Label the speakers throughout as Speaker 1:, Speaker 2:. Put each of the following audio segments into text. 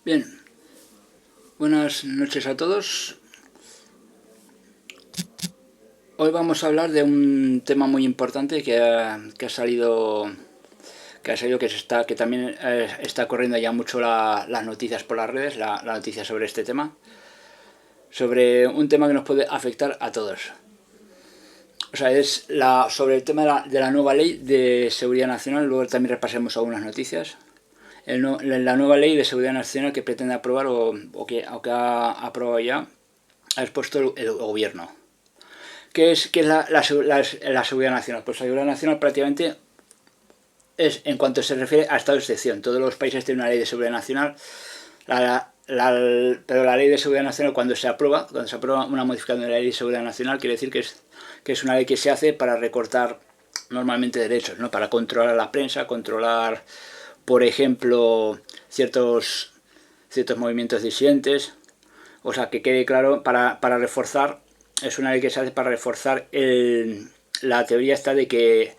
Speaker 1: Bien, buenas noches a todos. Hoy vamos a hablar de un tema muy importante que ha salido, que también está corriendo ya mucho las noticias por las redes, la noticia sobre este tema, sobre un tema que nos puede afectar a todos. O sea, sobre el tema de la nueva ley de seguridad nacional. Luego también repasemos algunas noticias. La nueva ley de seguridad nacional que pretende aprobar o que ha aprobado ya, ha expuesto el gobierno. ¿Qué es la seguridad nacional? Pues la seguridad nacional prácticamente es en cuanto se refiere a estado de excepción. Todos los países tienen una ley de seguridad nacional, pero la ley de seguridad nacional cuando se aprueba una modificación de la ley de seguridad nacional, quiere decir que es una ley que se hace para recortar normalmente derechos, ¿no? Para controlar la prensa, controlar, por ejemplo, ciertos movimientos disidentes. O sea, que quede claro, para reforzar, es una ley que se hace para reforzar la teoría esta de que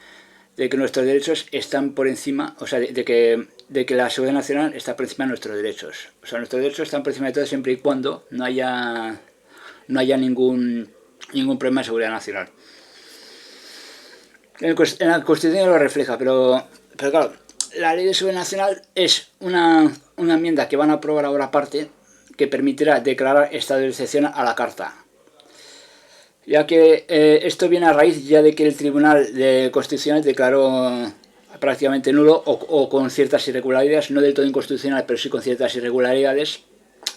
Speaker 1: nuestros derechos están por encima, o sea, de que la seguridad nacional está por encima de nuestros derechos. O sea, nuestros derechos están por encima de todo siempre y cuando no haya ningún problema de seguridad nacional. En la Constitución lo refleja, pero claro, la ley de seguridad nacional es una enmienda que van a aprobar ahora aparte, que permitirá declarar estado de excepción a la carta. Ya que esto viene a raíz ya de que el Tribunal Constitucional declaró prácticamente nulo o con ciertas irregularidades, no del todo inconstitucional, pero sí con ciertas irregularidades,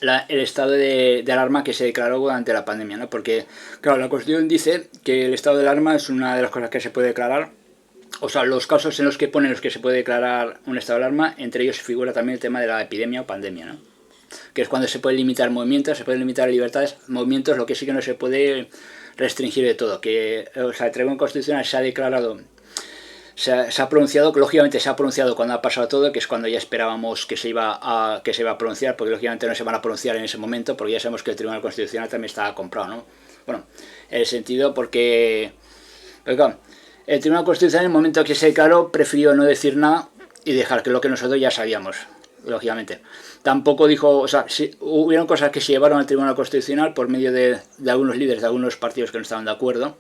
Speaker 1: el estado de alarma que se declaró durante la pandemia, ¿no? Porque, claro, la Constitución dice que el estado de alarma es una de las cosas que se puede declarar. O sea, los casos en los que pone los que se puede declarar un estado de alarma, entre ellos figura también el tema de la epidemia o pandemia, ¿no? Que es cuando se pueden limitar movimientos, se pueden limitar libertades, movimientos, lo que sí que no se puede restringir de todo. O sea, el Tribunal Constitucional se ha declarado, se ha pronunciado, que lógicamente se ha pronunciado cuando ha pasado todo, que es cuando ya esperábamos que se iba a pronunciar, porque lógicamente no se van a pronunciar en ese momento, porque ya sabemos que el Tribunal Constitucional también está comprado, ¿no? Bueno, en el sentido porque claro, el Tribunal Constitucional en el momento que se declaró prefirió no decir nada y dejar que lo que nosotros ya sabíamos, lógicamente. Tampoco dijo, o sea, hubieron cosas que se llevaron al Tribunal Constitucional por medio de algunos líderes de algunos partidos que no estaban de acuerdo.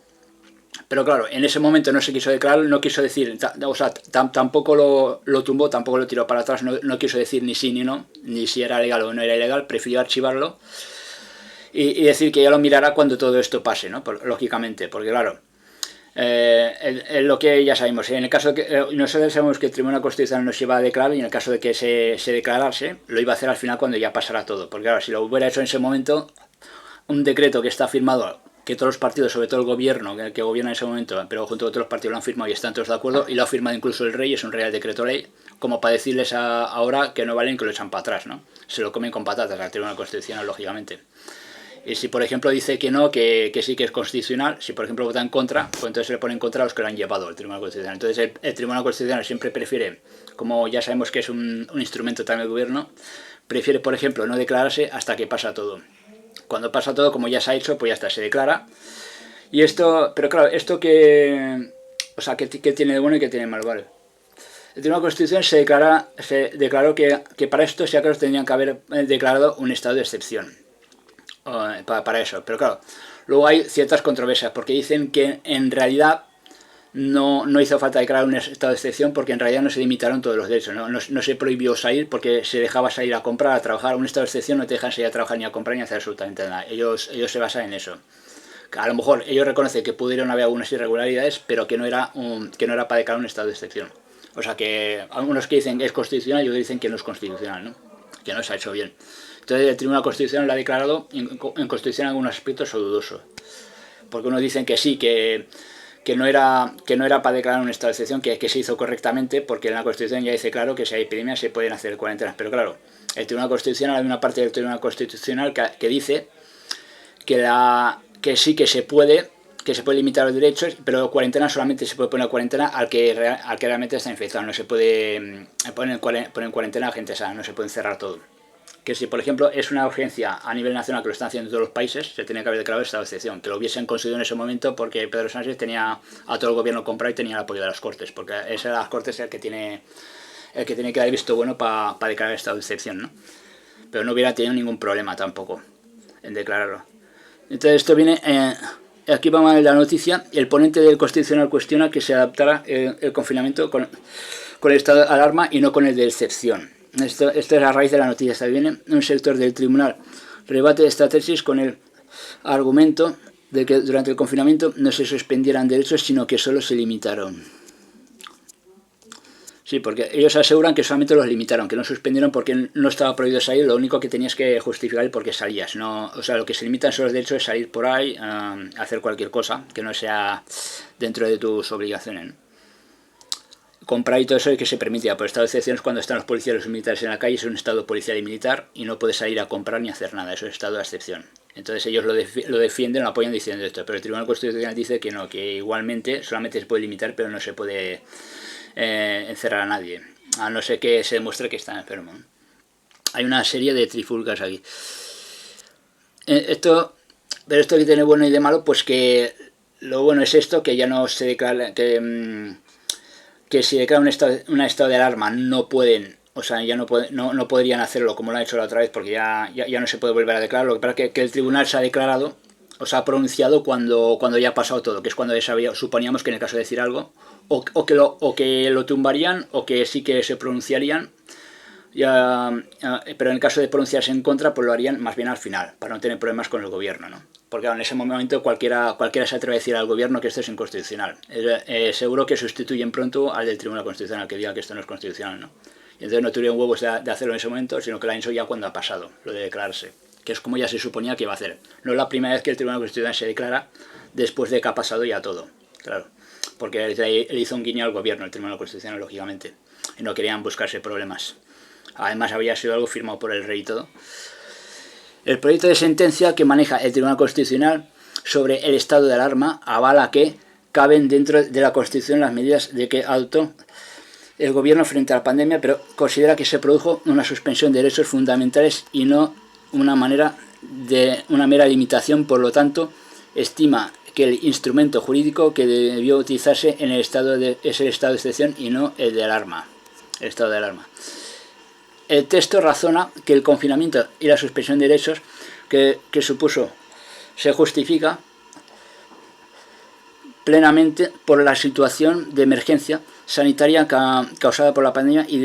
Speaker 1: Pero claro, en ese momento no se quiso declarar, no quiso decir, o sea, tampoco lo tumbó, tampoco lo tiró para atrás, no quiso decir ni sí ni no, ni si era legal o no era ilegal, prefirió archivarlo y decir que ya lo mirará cuando todo esto pase, ¿no? Lógicamente, porque claro, lo que ya sabemos, en el caso de que nosotros sabemos que el Tribunal Constitucional nos iba a declarar, y en el caso de que se declarase, lo iba a hacer al final cuando ya pasara todo, porque claro, si lo hubiera hecho en ese momento, un decreto que está firmado, que todos los partidos, sobre todo el gobierno que gobierna en ese momento, pero junto con otros partidos lo han firmado y están todos de acuerdo, y lo ha firmado incluso el rey, es un real decreto ley, como para decirles ahora que no valen, que lo echan para atrás, ¿no? Se lo comen con patatas al Tribunal Constitucional, lógicamente. Y si por ejemplo dice que no, que sí que es constitucional, si por ejemplo vota en contra, pues entonces se le pone en contra a los que lo han llevado al Tribunal Constitucional. Entonces el Tribunal Constitucional siempre prefiere, como ya sabemos que es un instrumento también del gobierno, prefiere por ejemplo no declararse hasta que pasa todo. Cuando pasa todo, como ya se ha hecho, pues ya está, se declara. Y esto, pero claro, esto que, o sea, que tiene de bueno y que tiene de malo, ¿vale? El Tribunal Constitucional se declaró que para esto, si acaso, tendrían que haber declarado un estado de excepción para eso. Pero claro, luego hay ciertas controversias, porque dicen que en realidad no hizo falta declarar un estado de excepción, porque en realidad no se limitaron todos los derechos, no se prohibió salir, porque se dejaba salir a comprar, a trabajar. Un estado de excepción no te dejan salir a trabajar ni a comprar ni a hacer absolutamente nada. Ellos se basan en eso. A lo mejor ellos reconocen que pudieron haber algunas irregularidades, pero que no era para declarar un estado de excepción. O sea que algunos que dicen que es constitucional y otros dicen que no es constitucional, ¿no? Que no se ha hecho bien. Entonces el Tribunal Constitucional lo ha declarado en constitución en algunos aspectos dudoso. Porque unos dicen que sí, que no era para declarar un estado de excepción, que se hizo correctamente, porque en la Constitución ya dice claro que si hay epidemias se pueden hacer cuarentenas. Pero claro, el Tribunal Constitucional, hay una parte del Tribunal Constitucional que dice que sí que se puede limitar los derechos, pero cuarentena solamente se puede poner cuarentena al que realmente está infectado. No se puede poner en cuarentena a gente sana, no se puede encerrar todo. Que si, por ejemplo, es una urgencia a nivel nacional, que lo están haciendo todos los países, se tenía que haber declarado estado de excepción, que lo hubiesen conseguido en ese momento, porque Pedro Sánchez tenía a todo el gobierno comprado y tenía el apoyo de las Cortes, porque ese de las Cortes es el que tiene que dar visto bueno para declarar estado de excepción, ¿no? pero no hubiera tenido ningún problema tampoco en declararlo. Entonces esto viene, aquí vamos a ver la noticia, el ponente del Constitucional cuestiona que se adaptara el confinamiento con el estado de alarma y no con el de excepción. Esto es la raíz de la noticia. Esta viene un sector del tribunal rebate esta tesis con el argumento de que durante el confinamiento no se suspendieran derechos, sino que solo se limitaron. Sí, porque ellos aseguran que solamente los limitaron, que no suspendieron porque no estaba prohibido salir, lo único que tenías que justificar es porque salías. No, o sea, lo que se limitan son los derechos de salir por ahí, hacer cualquier cosa que no sea dentro de tus obligaciones, ¿no? Comprar y todo eso es que se permitía. Por estado de excepción es cuando están los policías y los militares en la calle, es un estado policial y militar y no puedes salir a comprar ni hacer nada, eso es estado de excepción. Entonces ellos lo defienden, lo apoyan diciendo esto, pero el Tribunal Constitucional dice que no, que igualmente solamente se puede limitar, pero no se puede encerrar a nadie, a no ser que se demuestre que está enfermo. Hay una serie de trifulcas aquí. Pero esto que tiene bueno y de malo, pues que lo bueno es esto, que ya no se declara, que si declara un estado de alarma no pueden, o sea, ya no podrían hacerlo como lo han hecho la otra vez, porque ya no se puede volver a declarar. Lo que pasa es que el tribunal se ha declarado, o se ha pronunciado cuando ya ha pasado todo, que es cuando ya suponíamos que en el caso de decir algo, o que lo tumbarían, o que sí que se pronunciarían, pero en el caso de pronunciarse en contra, pues lo harían más bien al final, para no tener problemas con el gobierno, ¿no? Porque en ese momento cualquiera se atreve a decir al gobierno que esto es inconstitucional. Seguro que sustituyen pronto al del Tribunal Constitucional, que diga que esto no es constitucional, ¿no? Y entonces no tuvieron huevos de hacerlo en ese momento, sino que lo han hecho ya cuando ha pasado, lo de declararse, que es como ya se suponía que iba a hacer. No es la primera vez que el Tribunal Constitucional se declara después de que ha pasado ya todo, claro. Porque le hizo un guiño al gobierno, el Tribunal Constitucional, lógicamente, y no querían buscarse problemas. Además había sido algo firmado por el rey y todo. El proyecto de sentencia que maneja el Tribunal Constitucional sobre el estado de alarma avala que caben dentro de la Constitución las medidas de que adoptó el gobierno frente a la pandemia, pero considera que se produjo una suspensión de derechos fundamentales y no una mera limitación. Por lo tanto, estima que el instrumento jurídico que debió utilizarse en el estado es el estado de excepción y no el de alarma, el estado de alarma. El texto razona que el confinamiento y la suspensión de derechos que supuso se justifica plenamente por la situación de emergencia sanitaria causada por la pandemia y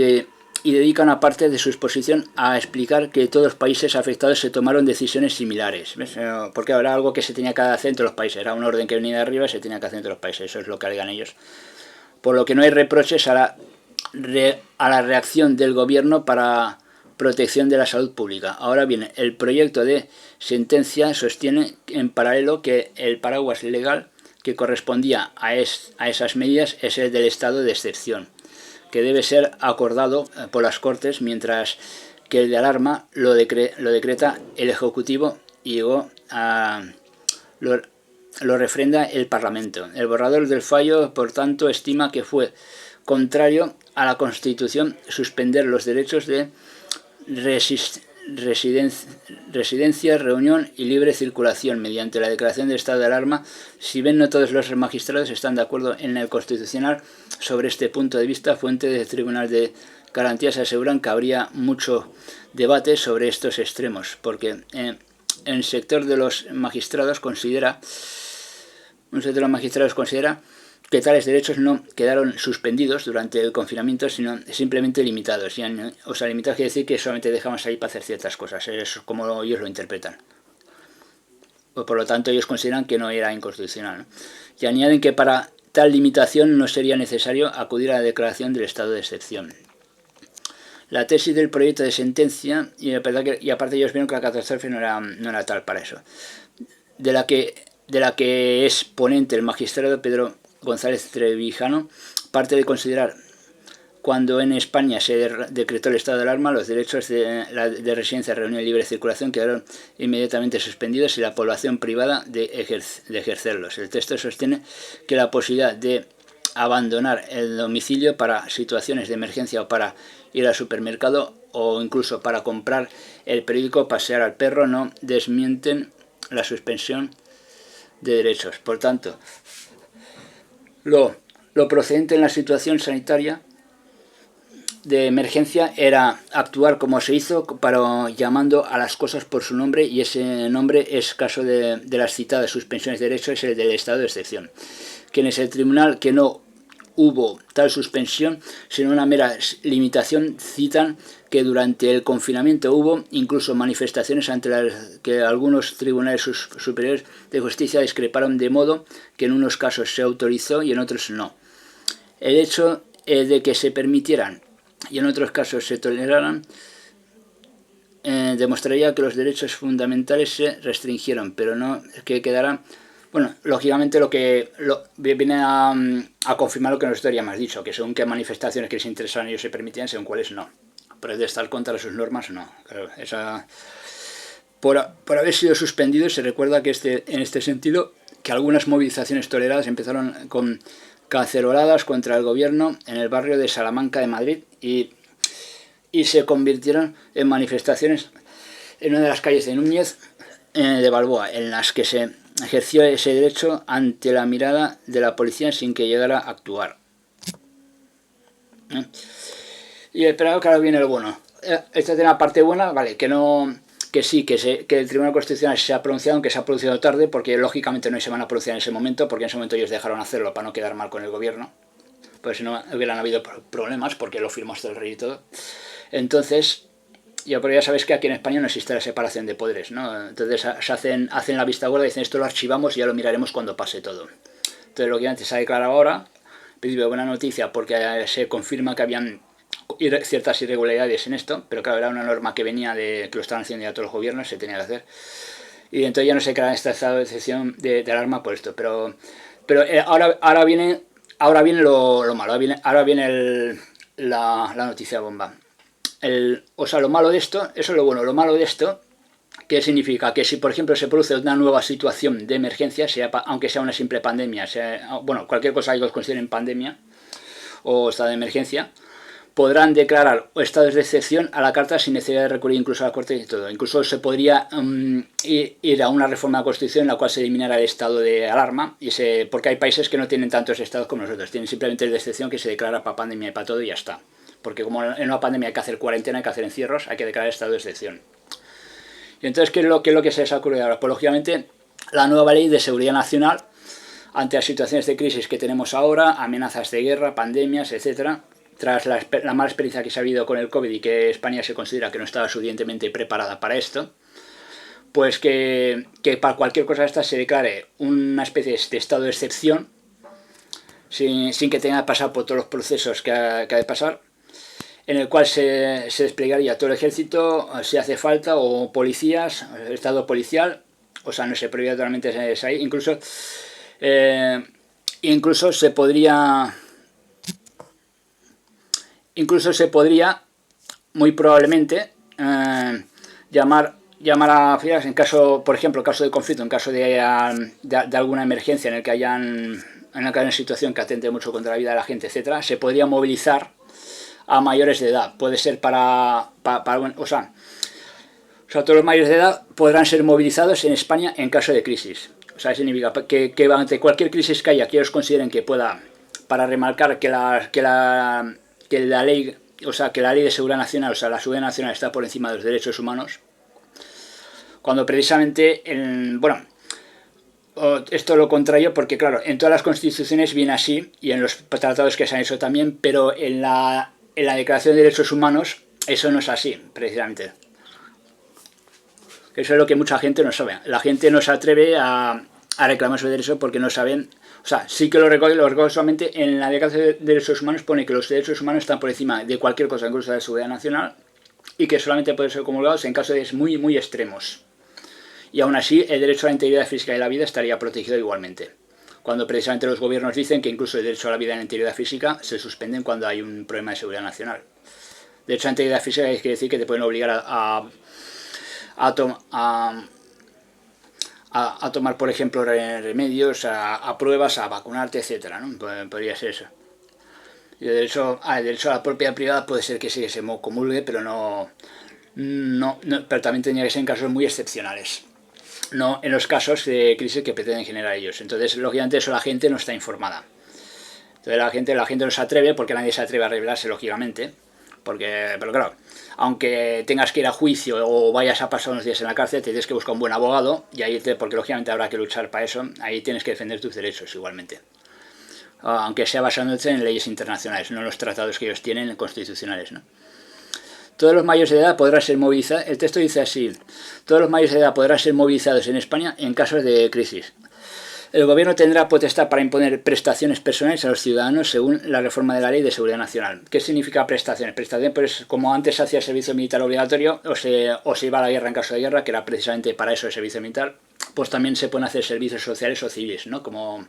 Speaker 1: dedican una parte de su exposición a explicar que todos los países afectados se tomaron decisiones similares. ¿Ves? Porque era algo que se tenía que hacer entre los países, era un orden que venía de arriba y se tenía que hacer entre los países, eso es lo que alegan ellos. Por lo que no hay reproches a la reacción del gobierno para protección de la salud pública. Ahora bien, el proyecto de sentencia sostiene en paralelo que el paraguas legal que correspondía a esas medidas es el del estado de excepción, que debe ser acordado por las Cortes, mientras que el de alarma lo decreta el Ejecutivo y luego lo refrenda el Parlamento. El borrador del fallo, por tanto, estima que fue contrario a la Constitución suspender los derechos de residencia, reunión y libre circulación mediante la declaración de estado de alarma. Si bien no todos los magistrados están de acuerdo en el Constitucional sobre este punto de vista, fuentes del Tribunal de Garantías aseguran que habría mucho debate sobre estos extremos, porque el sector de los magistrados considera que tales derechos no quedaron suspendidos durante el confinamiento, sino simplemente limitados. O sea, limitados quiere decir que solamente dejamos ahí para hacer ciertas cosas. Eso es como ellos lo interpretan. Por lo tanto, ellos consideran que no era inconstitucional, ¿no? Y añaden que para tal limitación no sería necesario acudir a la declaración del estado de excepción. La tesis del proyecto de sentencia, y aparte ellos vieron que la catástrofe no era tal para eso, de la que es ponente el magistrado Pedro González Trevijano, parte de considerar cuando en España se decretó el estado de alarma, los derechos de residencia, reunión y libre circulación quedaron inmediatamente suspendidos y la población privada de ejercerlos. El texto sostiene que la posibilidad de abandonar el domicilio para situaciones de emergencia o para ir al supermercado o incluso para comprar el periódico, pasear al perro, no desmienten la suspensión de derechos. Por tanto, lo procedente en la situación sanitaria de emergencia era actuar como se hizo, para llamando a las cosas por su nombre, y ese nombre es caso de las citadas suspensiones de derechos, es el del estado de excepción. Que es el tribunal que no hubo tal suspensión, sino una mera limitación, citan que durante el confinamiento hubo incluso manifestaciones ante las que algunos tribunales superiores de justicia discreparon, de modo que en unos casos se autorizó y en otros no. El hecho de que se permitieran y en otros casos se toleraran demostraría que los derechos fundamentales se restringieron, pero no que quedará. Bueno, lógicamente viene a confirmar lo que nosotros ya hemos dicho, que según qué manifestaciones que les interesan ellos se permitían, según cuáles no. Pero de estar contra sus normas, no. Claro, por haber sido suspendido, se recuerda que en este sentido, que algunas movilizaciones toleradas empezaron con caceroladas contra el gobierno en el barrio de Salamanca de Madrid y se convirtieron en manifestaciones en una de las calles de Núñez de Balboa, en las que se ejerció ese derecho ante la mirada de la policía sin que llegara a actuar. Y esperado que ahora viene lo bueno. Esta tiene la parte buena, vale, que sí, que el Tribunal Constitucional se ha pronunciado, aunque se ha pronunciado tarde, porque lógicamente no se van a pronunciar en ese momento, porque en ese momento ellos dejaron hacerlo para no quedar mal con el gobierno, pues si no hubieran habido problemas, porque lo firmó hasta el rey y todo. Entonces, pero ya sabéis que aquí en España no existe la separación de poderes, ¿no? Entonces hacen la vista gorda y dicen esto lo archivamos y ya lo miraremos cuando pase todo. Entonces lo que antes se ha declarado ahora, en principio buena noticia, porque se confirma que habían ciertas irregularidades en esto, pero claro, era una norma que venía que lo estaban haciendo ya todos los gobiernos, se tenía que hacer. Y entonces ya no se crea esta estado de excepción de alarma por esto, pero ahora viene lo malo, ahora viene la noticia bomba. Lo malo de esto, eso es lo bueno, lo malo de esto, ¿qué significa? Que si por ejemplo se produce una nueva situación de emergencia, aunque sea una simple pandemia, cualquier cosa que los consideren pandemia o estado de emergencia, podrán declarar estados de excepción a la carta sin necesidad de recurrir incluso a la Corte y todo. Incluso se podría ir a una reforma de la Constitución en la cual se eliminara el estado de alarma, porque hay países que no tienen tantos estados como nosotros, tienen simplemente el de excepción que se declara para pandemia y para todo y ya está. Porque como en una pandemia hay que hacer cuarentena, hay que hacer encierros, hay que declarar estado de excepción. Y entonces, ¿qué es lo que se les ha ocurrido ahora? Pues lógicamente la nueva ley de seguridad nacional, ante las situaciones de crisis que tenemos ahora, amenazas de guerra, pandemias, etcétera, tras la mala experiencia que se ha habido con el COVID y que España se considera que no estaba suficientemente preparada para esto, pues que para cualquier cosa de estas se declare una especie de estado de excepción, sin que tenga que pasar por todos los procesos que ha de pasar, en el cual se desplegaría todo el ejército, si hace falta, o policías, estado policial, no se prohibía totalmente ahí, incluso se podría muy probablemente llamar a filas en caso, por ejemplo, caso de conflicto, en caso de alguna emergencia en el que hayan una situación que atente mucho contra la vida de la gente, etcétera, se podría movilizar a mayores de edad. Puede ser todos los mayores de edad podrán ser movilizados en España en caso de crisis. Significa que ante cualquier crisis que haya, que ellos consideren que pueda, para remarcar que la ley, que la ley de seguridad nacional, la seguridad nacional está por encima de los derechos humanos, cuando precisamente, esto es lo contrario, porque claro, en todas las constituciones viene así, y en los tratados que se han hecho también, pero en la Declaración de Derechos Humanos eso no es así, precisamente. Eso es lo que mucha gente no sabe. La gente no se atreve a reclamar su derecho porque no saben. Sí que lo recoge solamente en la Declaración de Derechos Humanos, pone que los derechos humanos están por encima de cualquier cosa, incluso de la seguridad nacional, y que solamente pueden ser comulgados en casos muy, muy extremos. Y aún así, el derecho a la integridad física y la vida estaría protegido igualmente. Cuando precisamente los gobiernos dicen que incluso el derecho a la vida y la integridad física se suspenden cuando hay un problema de seguridad nacional. Derecho a la integridad física quiere decir que te pueden obligar a tomar, por ejemplo, remedios, a pruebas, a vacunarte, etcétera, ¿no? Podría ser eso. Y el derecho a la propiedad privada puede ser que sí que se comulgue, pero pero también tendría que ser en casos muy excepcionales. No en los casos de crisis que pretenden generar ellos. Entonces, lógicamente, eso la gente no está informada. Entonces la gente no se atreve, porque nadie se atreve a revelarse, lógicamente, Pero claro, aunque tengas que ir a juicio o vayas a pasar unos días en la cárcel, te tienes que buscar un buen abogado, y ahí porque lógicamente habrá que luchar para eso, ahí tienes que defender tus derechos igualmente. Aunque sea basándote en leyes internacionales, no en los tratados que ellos tienen constitucionales, ¿no? Todos los mayores de edad podrán ser movilizados, el texto dice así, todos los mayores de edad podrán ser movilizados en España en casos de crisis. El gobierno tendrá potestad para imponer prestaciones personales a los ciudadanos según la reforma de la Ley de Seguridad Nacional. ¿Qué significa prestaciones? Prestaciones, pues como antes se hacía el servicio militar obligatorio o se iba a la guerra en caso de guerra, que era precisamente para eso el servicio militar, pues también se pueden hacer servicios sociales o civiles, ¿no? Como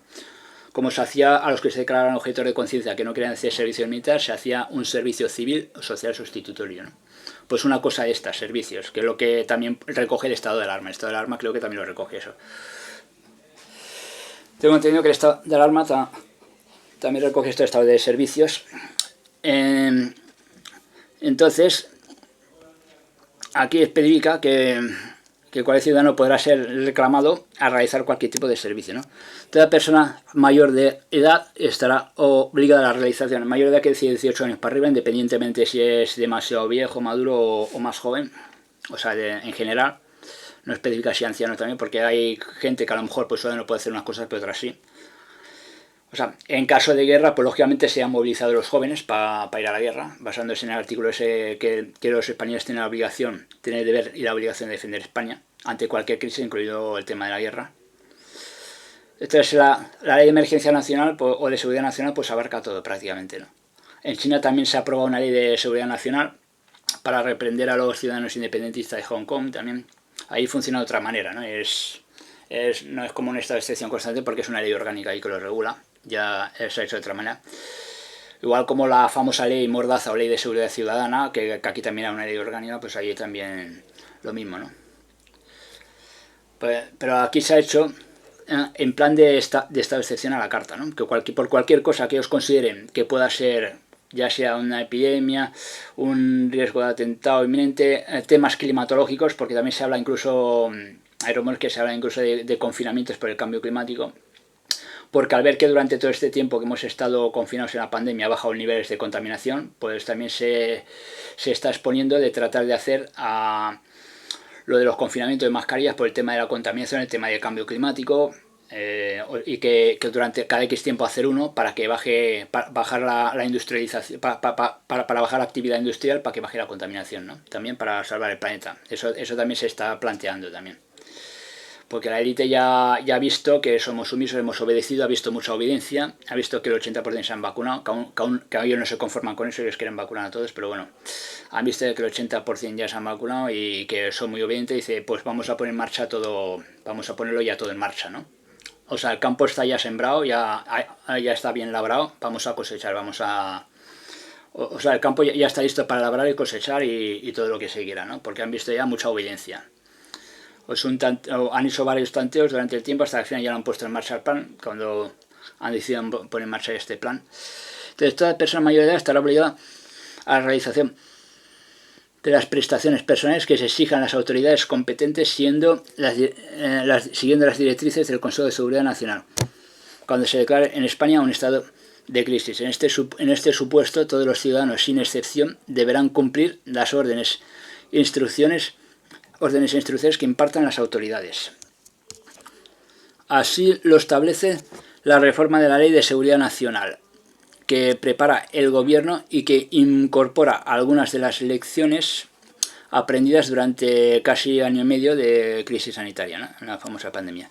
Speaker 1: se hacía a los que se declaraban objetores de conciencia que no querían hacer servicio militar, se hacía un servicio civil o social sustitutorio, ¿no? Pues una cosa de estas, servicios, que es lo que también recoge el estado de alarma. El estado de alarma creo que también lo recoge eso. Tengo entendido que el estado de alarma también recoge este estado de servicios. Entonces, aquí especifica que cualquier ciudadano podrá ser reclamado a realizar cualquier tipo de servicio, ¿no? Toda persona mayor de edad estará obligada a la realización. Mayor de edad que decir 18 años para arriba, independientemente si es demasiado viejo, maduro o más joven. O sea, en general. No especifica si anciano también, porque hay gente que a lo mejor pues no puede hacer unas cosas, pero otras sí. O sea, en caso de guerra, pues lógicamente se han movilizado los jóvenes para ir a la guerra, basándose en el artículo ese que los españoles tienen la obligación, tienen el deber y la obligación de defender España ante cualquier crisis, incluido el tema de la guerra. Entonces la ley de emergencia nacional o de seguridad nacional pues abarca todo prácticamente, ¿no? En China también se ha aprobado una ley de seguridad nacional para reprender a los ciudadanos independentistas de Hong Kong también. Ahí funciona de otra manera, ¿no? No es como un estado de excepción constante porque es una ley orgánica ahí que lo regula, ya se ha hecho de otra manera. Igual como la famosa ley Mordaza o ley de seguridad ciudadana, que aquí también era una ley orgánica, pues ahí también lo mismo, ¿no? Pero aquí se ha hecho en plan de estado de excepción a la carta, ¿no? Que por cualquier cosa que ellos consideren que pueda ser, ya sea una epidemia, un riesgo de atentado inminente, temas climatológicos, porque también se habla incluso, hay rumores que se habla incluso de confinamientos por el cambio climático, porque al ver que durante todo este tiempo que hemos estado confinados en la pandemia ha bajado el niveles de contaminación, pues también se está exponiendo de tratar de hacer lo de los confinamientos de mascarillas por el tema de la contaminación, el tema del cambio climático, y que durante cada X tiempo hacer uno para que bajar la industrialización, para bajar la actividad industrial, para que baje la contaminación, ¿no? También para salvar el planeta. Eso también se está planteando también. Porque la élite ya ha visto que somos sumisos, hemos obedecido, ha visto mucha obediencia, ha visto que el 80% se han vacunado, que ellos no se conforman con eso, ellos quieren vacunar a todos, pero bueno, han visto que el 80% ya se han vacunado y que son muy obedientes, y dice, pues vamos a poner en marcha todo, vamos a ponerlo ya todo en marcha, ¿no? O sea, el campo está ya sembrado, ya está bien labrado, vamos a cosechar, o sea, el campo ya está listo para labrar y cosechar y todo lo que se quiera, ¿no? Porque han visto ya mucha obediencia. Han hecho varios tanteos durante el tiempo hasta que al final ya lo han puesto en marcha el plan, cuando han decidido poner en marcha este plan. Entonces, toda persona mayor de edad estará obligada a la realización de las prestaciones personales que se exijan las autoridades competentes siguiendo las directrices del Consejo de Seguridad Nacional, cuando se declare en España un estado de crisis. En este supuesto, todos los ciudadanos, sin excepción, deberán cumplir las órdenes e instrucciones que impartan las autoridades. Así lo establece la reforma de la Ley de Seguridad Nacional, que prepara el gobierno y que incorpora algunas de las lecciones aprendidas durante casi año y medio de crisis sanitaria, ¿no? La famosa pandemia.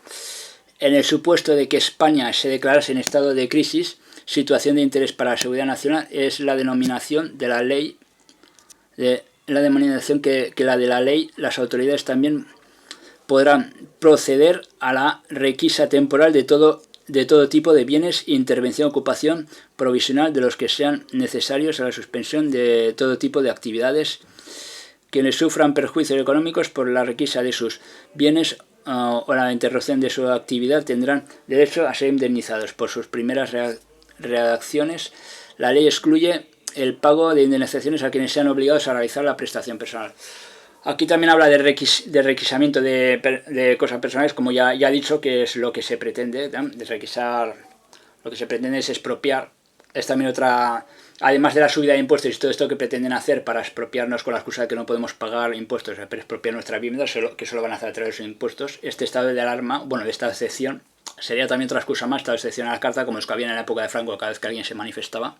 Speaker 1: En el supuesto de que España se declarase en estado de crisis, situación de interés para la seguridad nacional es la denominación de la ley, que la de la ley, las autoridades también podrán proceder a la requisa temporal de todo tipo de bienes, intervención, ocupación provisional de los que sean necesarios a la suspensión de todo tipo de actividades. Quienes sufran perjuicios económicos por la requisa de sus bienes o la interrupción de su actividad tendrán derecho a ser indemnizados por sus primeras reacciones. La ley excluye el pago de indemnizaciones a quienes sean obligados a realizar la prestación personal. Aquí también habla de requisamiento de cosas personales, como ya ha dicho, que es lo que se pretende, ¿no? De requisar, lo que se pretende es expropiar. Es también otra además de la subida de impuestos y todo esto que pretenden hacer para expropiarnos con la excusa de que no podemos pagar impuestos, para expropiar nuestra vivienda, que solo van a hacer a través de los impuestos, este estado de alarma, bueno, de estado de excepción, sería también otra excusa más, estado de excepción a la carta, como los que había en la época de Franco, cada vez que alguien se manifestaba.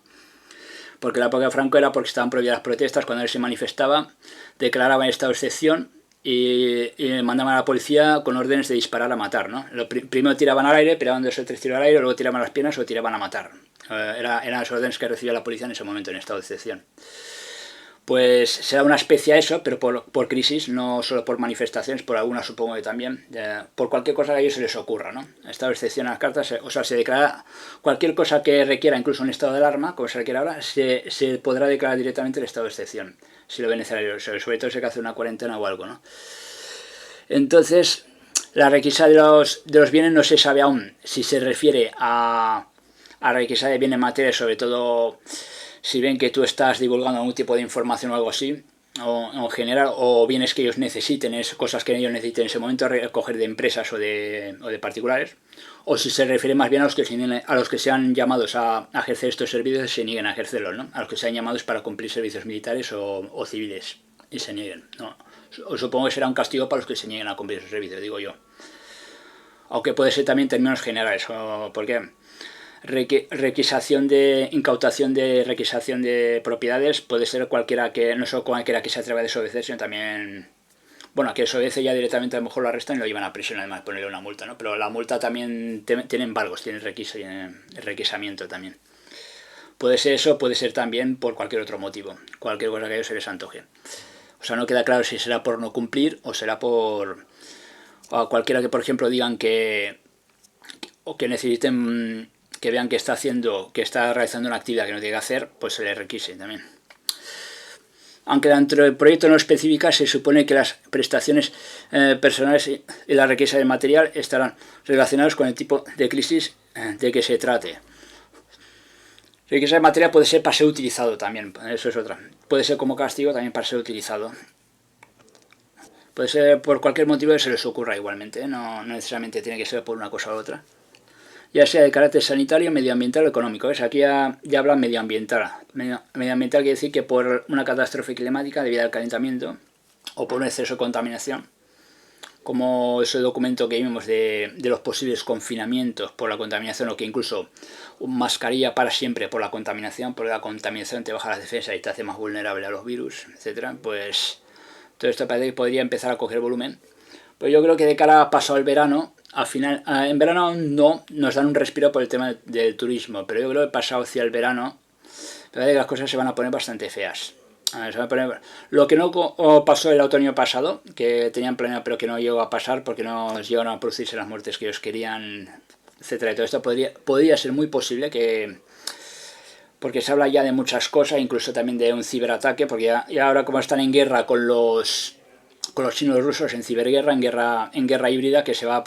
Speaker 1: Porque la época de Franco era porque estaban prohibidas las protestas, cuando él se manifestaba, declaraba en estado de excepción y mandaban a la policía con órdenes de disparar a matar, ¿no? Primero tiraban al aire, pegaban 2 o 3 tiros al aire, luego tiraban las piernas o tiraban a matar. Eran las órdenes que recibía la policía en ese momento en estado de excepción. Pues será una especie a eso, pero por crisis, no solo por manifestaciones, por algunas supongo que también, por cualquier cosa que a ellos se les ocurra, ¿no? Estado de excepción a las cartas, o sea, se declara cualquier cosa que requiera, incluso un estado de alarma, como se requiere ahora, se podrá declarar directamente el estado de excepción, si lo ve necesario, sobre todo si hay que hacer una cuarentena o algo, ¿no? Entonces, la requisa de los bienes no se sabe aún si se refiere a requisa de bienes materiales, sobre todo si ven que tú estás divulgando algún tipo de información o algo así, o en general, o bienes que ellos necesiten, cosas que ellos necesiten en ese momento, a recoger de empresas o de particulares, o si se refiere más bien a los que sean llamados a ejercer estos servicios y se nieguen a ejercerlos, ¿no? A los que sean llamados para cumplir servicios militares o civiles y se nieguen, ¿no? O supongo que será un castigo para los que se nieguen a cumplir esos servicios, digo yo. Aunque puede ser también en términos generales, porque requisación de incautación de requisación de propiedades puede ser cualquiera que, no solo cualquiera que se atreva a desobedecer, sino también, bueno, que desobedece ya directamente a lo mejor lo arrestan y lo llevan a prisión, además de ponerle una multa, ¿no? Pero la multa también tiene embargos, tiene requisamiento también. Puede ser eso, puede ser también por cualquier otro motivo, cualquier cosa que a ellos se les antoje. O sea, no queda claro si será por no cumplir o será por, o cualquiera que, por ejemplo, digan o que necesiten, que vean que está realizando una actividad que no tiene que hacer, pues se le requise también. Aunque dentro del proyecto no especifica, se supone que las prestaciones personales y la requisa de material estarán relacionados con el tipo de crisis de que se trate. Requisa de material puede ser para ser utilizado también, eso es otra. Puede ser como castigo también para ser utilizado. Puede ser por cualquier motivo que se les ocurra igualmente, ¿eh? No necesariamente tiene que ser por una cosa u otra. Ya sea de carácter sanitario, medioambiental o económico. ¿Ves? Aquí ya habla medioambiental. Medioambiental quiere decir que por una catástrofe climática debido al calentamiento o por un exceso de contaminación, como ese documento que vimos de los posibles confinamientos por la contaminación, o que incluso mascarilla para siempre por la contaminación, porque la contaminación te baja las defensas y te hace más vulnerable a los virus, etcétera. Pues todo esto parece que podría empezar a coger volumen. Pues yo creo que de cara a pasado el verano, en verano no nos dan un respiro por el tema del turismo, pero yo creo que pasado hacia el verano, parece que las cosas se van a poner bastante feas. Lo que no pasó el otoño pasado, que tenían planeado pero que no llegó a pasar porque no llegaron a producirse las muertes que ellos querían, etcétera. Y todo esto podría ser muy posible porque se habla ya de muchas cosas, incluso también de un ciberataque, porque ya ahora como están en guerra con los chinos rusos, en ciberguerra, en guerra híbrida, que se va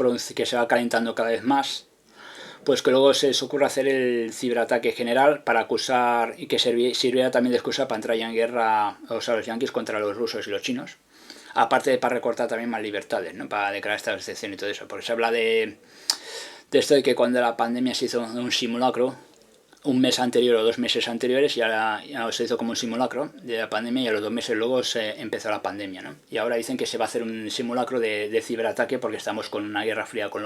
Speaker 1: calentando cada vez más, pues que luego se les ocurra hacer el ciberataque general para acusar, y que sirviera también de excusa para entrar ya en guerra, o sea, los yanquis contra los rusos y los chinos, aparte de para recortar también más libertades, ¿no? Para declarar esta excepción y todo eso, porque se habla de esto de que cuando la pandemia se hizo un simulacro, un mes anterior o 2 meses anteriores, ya se hizo como un simulacro de la pandemia y a los 2 meses luego se empezó la pandemia, ¿no? Y ahora dicen que se va a hacer un simulacro de ciberataque porque estamos con una guerra fría con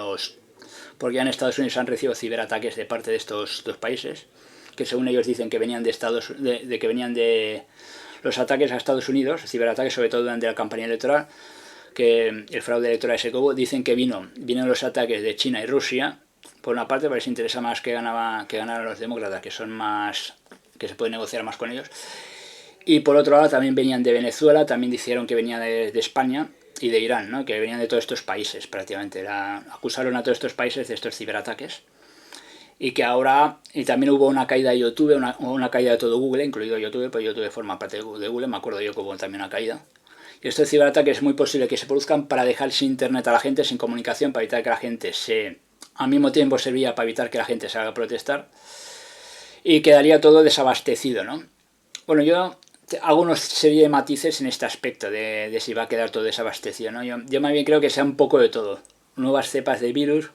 Speaker 1: porque ya en Estados Unidos han recibido ciberataques de parte de estos dos países, que según ellos dicen que venían que venían de los ataques a Estados Unidos, ciberataques sobre todo durante la campaña electoral, que el fraude electoral ese que hubo, dicen que vinieron los ataques de China y Rusia. Por una parte, les interesa más que ganaran los demócratas, que son más, que se puede negociar más con ellos. Y por otro lado también venían de Venezuela, también dijeron que venía de España y de Irán, ¿no? Que venían de todos estos países prácticamente. Acusaron a todos estos países de estos ciberataques. Y que ahora, y también hubo una caída de YouTube, una caída de todo Google, incluido YouTube, pues YouTube forma parte de Google, me acuerdo yo que hubo también una caída. Y estos ciberataques es muy posible que se produzcan para dejar sin internet a la gente, sin comunicación, para evitar que la gente al mismo tiempo servía para evitar que la gente salga a protestar y quedaría todo desabastecido, ¿no? Bueno, yo hago una serie de matices en este aspecto de si va a quedar todo desabastecido, ¿no? Yo más bien creo que sea un poco de todo. Nuevas cepas de virus,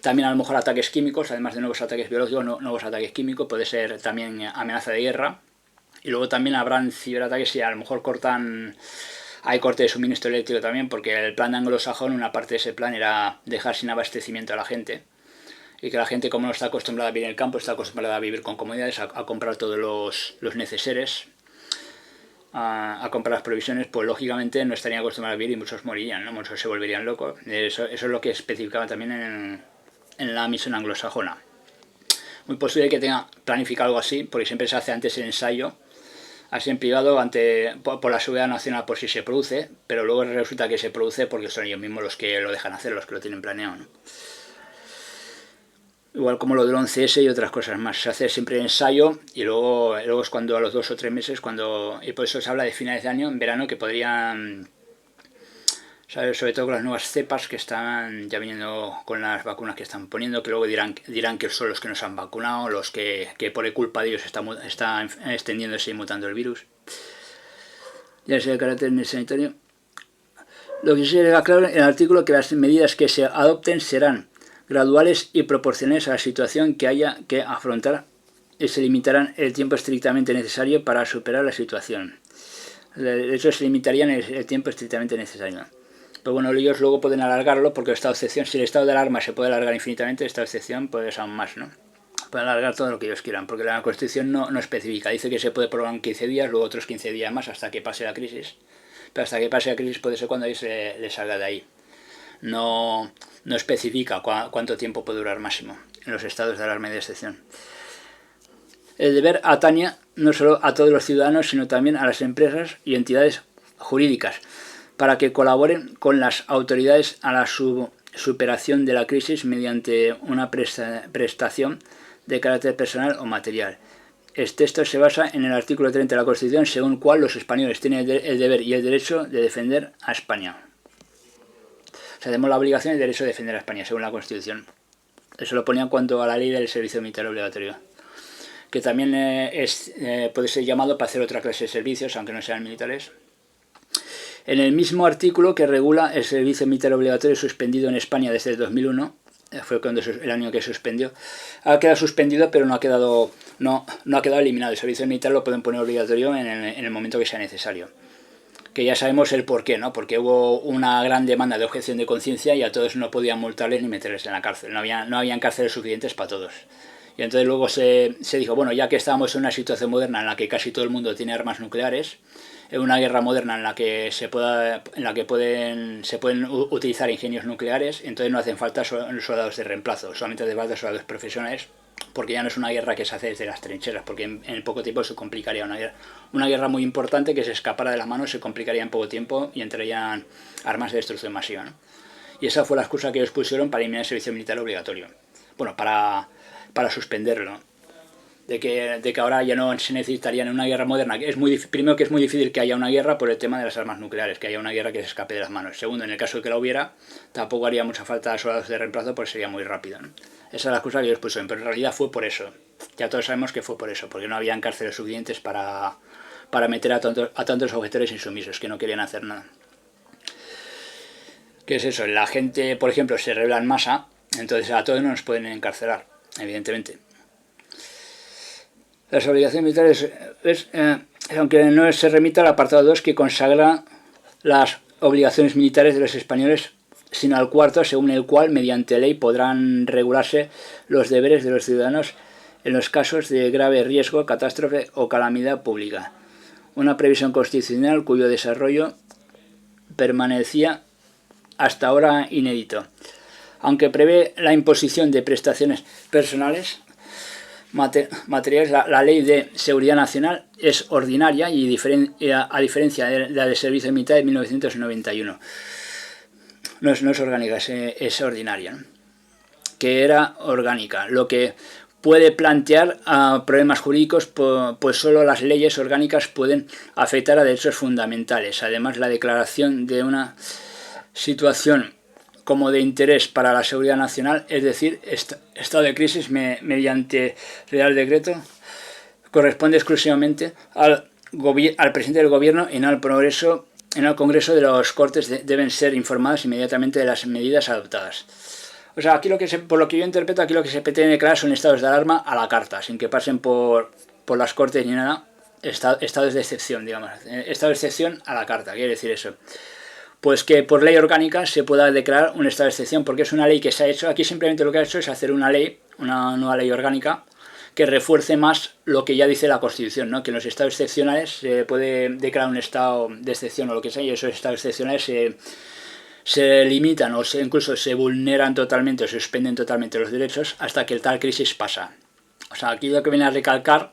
Speaker 1: también a lo mejor ataques químicos, además de nuevos ataques biológicos, nuevos ataques químicos, puede ser también amenaza de guerra. Y luego también habrán ciberataques y a lo mejor hay corte de suministro eléctrico también, porque el plan anglosajón, una parte de ese plan era dejar sin abastecimiento a la gente. Y que la gente, como no está acostumbrada a vivir en el campo, está acostumbrada a vivir con comodidades, a comprar todos los neceseres, a comprar las provisiones, pues lógicamente no estarían acostumbrados a vivir y muchos morirían, ¿no? Muchos se volverían locos. Eso es lo que especificaba también en la misión anglosajona. Muy posible que tenga planificado algo así, porque siempre se hace antes el ensayo, así en privado, por la seguridad nacional, por si se produce, pero luego resulta que se produce porque son ellos mismos los que lo dejan hacer, los que lo tienen planeado, ¿no? Igual como lo del 11S y otras cosas más. Se hace siempre el ensayo y luego es cuando a los 2 o 3 meses, y por eso se habla de finales de año, en verano, que podrían, ¿sabes? Sobre todo con las nuevas cepas que están ya viniendo con las vacunas que están poniendo, que luego dirán que son los que nos han vacunado, los que por culpa de ellos está extendiéndose y mutando el virus. Ya sea de carácter sanitario. Lo que se deja claro en el artículo que las medidas que se adopten serán graduales y proporcionales a la situación que haya que afrontar y se limitarán el tiempo estrictamente necesario para superar la situación. De hecho, se limitarían el tiempo estrictamente necesario. Pero bueno, ellos luego pueden alargarlo porque esta excepción, si el estado de alarma se puede alargar infinitamente, esta excepción puede ser aún más, ¿no? Pueden alargar todo lo que ellos quieran, porque la Constitución no especifica. Dice que se puede prolongar en 15 días, luego otros 15 días más hasta que pase la crisis. Pero hasta que pase la crisis puede ser cuando ellos le salga de ahí. No especifica cuánto tiempo puede durar máximo en los estados de alarma y de excepción. El deber atañe no solo a todos los ciudadanos, sino también a las empresas y entidades jurídicas, para que colaboren con las autoridades a la superación de la crisis mediante una prestación de carácter personal o material. Este texto se basa en el artículo 30 de la Constitución, según el cual los españoles tienen el deber y el derecho de defender a España. O sea, tenemos la obligación y el derecho de defender a España, según la Constitución. Eso lo ponía en cuanto a la ley del servicio militar obligatorio, que también puede ser llamado para hacer otra clase de servicios, aunque no sean militares. En el mismo artículo que regula el servicio militar obligatorio suspendido en España desde el 2001, fue el año que suspendió, ha quedado suspendido, pero no ha quedado eliminado. El servicio militar lo pueden poner obligatorio en el momento que sea necesario. Que ya sabemos el por qué, ¿no? Porque hubo una gran demanda de objeción de conciencia y a todos no podían multarles ni meterles en la cárcel. No habían cárceles suficientes para todos. Y entonces luego se dijo, bueno, ya que estábamos en una situación moderna en la que casi todo el mundo tiene armas nucleares, en una guerra moderna en la que se pueden utilizar ingenios nucleares, entonces no hacen falta soldados de reemplazo, solamente hace falta soldados profesionales, porque ya no es una guerra que se hace desde las trincheras, porque en poco tiempo se complicaría una guerra muy importante que se escapara de las manos, se complicaría en poco tiempo y entrarían armas de destrucción masiva, ¿no? Y esa fue la excusa que ellos pusieron para eliminar el servicio militar obligatorio. Bueno, para suspenderlo. De que ahora ya no se necesitaría en una guerra moderna. Primero, que es muy difícil que haya una guerra por el tema de las armas nucleares, que haya una guerra que se escape de las manos. Segundo, en el caso de que la hubiera, tampoco haría mucha falta soldados de reemplazo porque sería muy rápido, ¿no? Esa es la excusa que ellos pusieron, pero en realidad fue por eso. Ya todos sabemos que fue por eso, porque no habían cárceles suficientes para meter a tantos objetores insumisos que no querían hacer nada. ¿Qué es eso? La gente, por ejemplo, se rebela en masa, entonces a todos no nos pueden encarcelar, evidentemente. Las obligaciones militares aunque no se remita al apartado 2 que consagra las obligaciones militares de los españoles, sino al cuarto, según el cual, mediante ley, podrán regularse los deberes de los ciudadanos en los casos de grave riesgo, catástrofe o calamidad pública. Una previsión constitucional cuyo desarrollo permanecía hasta ahora inédito. Aunque prevé la imposición de prestaciones personales materiales, la ley de seguridad nacional es ordinaria y a diferencia de la de servicio militar de 1991. No es orgánica, es ordinaria, ¿no? Que era orgánica, lo que puede plantear problemas jurídicos, pues solo las leyes orgánicas pueden afectar a derechos fundamentales. Además, la declaración de una situación como de interés para la seguridad nacional, es decir, estado de crisis mediante Real Decreto, corresponde exclusivamente al presidente del Gobierno y no al Congreso. De los Cortes deben ser informadas inmediatamente de las medidas adoptadas. O sea, aquí por lo que yo interpreto, aquí lo que se pretende declarar son estados de alarma a la carta, sin que pasen por las cortes ni nada. Estados de excepción, digamos. Estado de excepción a la carta, quiere decir eso. Pues que por ley orgánica se pueda declarar un estado de excepción, porque es una ley que se ha hecho. Aquí simplemente lo que ha hecho es hacer una ley, una nueva ley orgánica, que refuerce más lo que ya dice la Constitución, ¿no? Que en los estados excepcionales se puede declarar un estado de excepción o lo que sea, y esos estados excepcionales se limitan o incluso se vulneran totalmente o se suspenden totalmente los derechos hasta que el tal crisis pasa. O sea, aquí lo que viene a recalcar,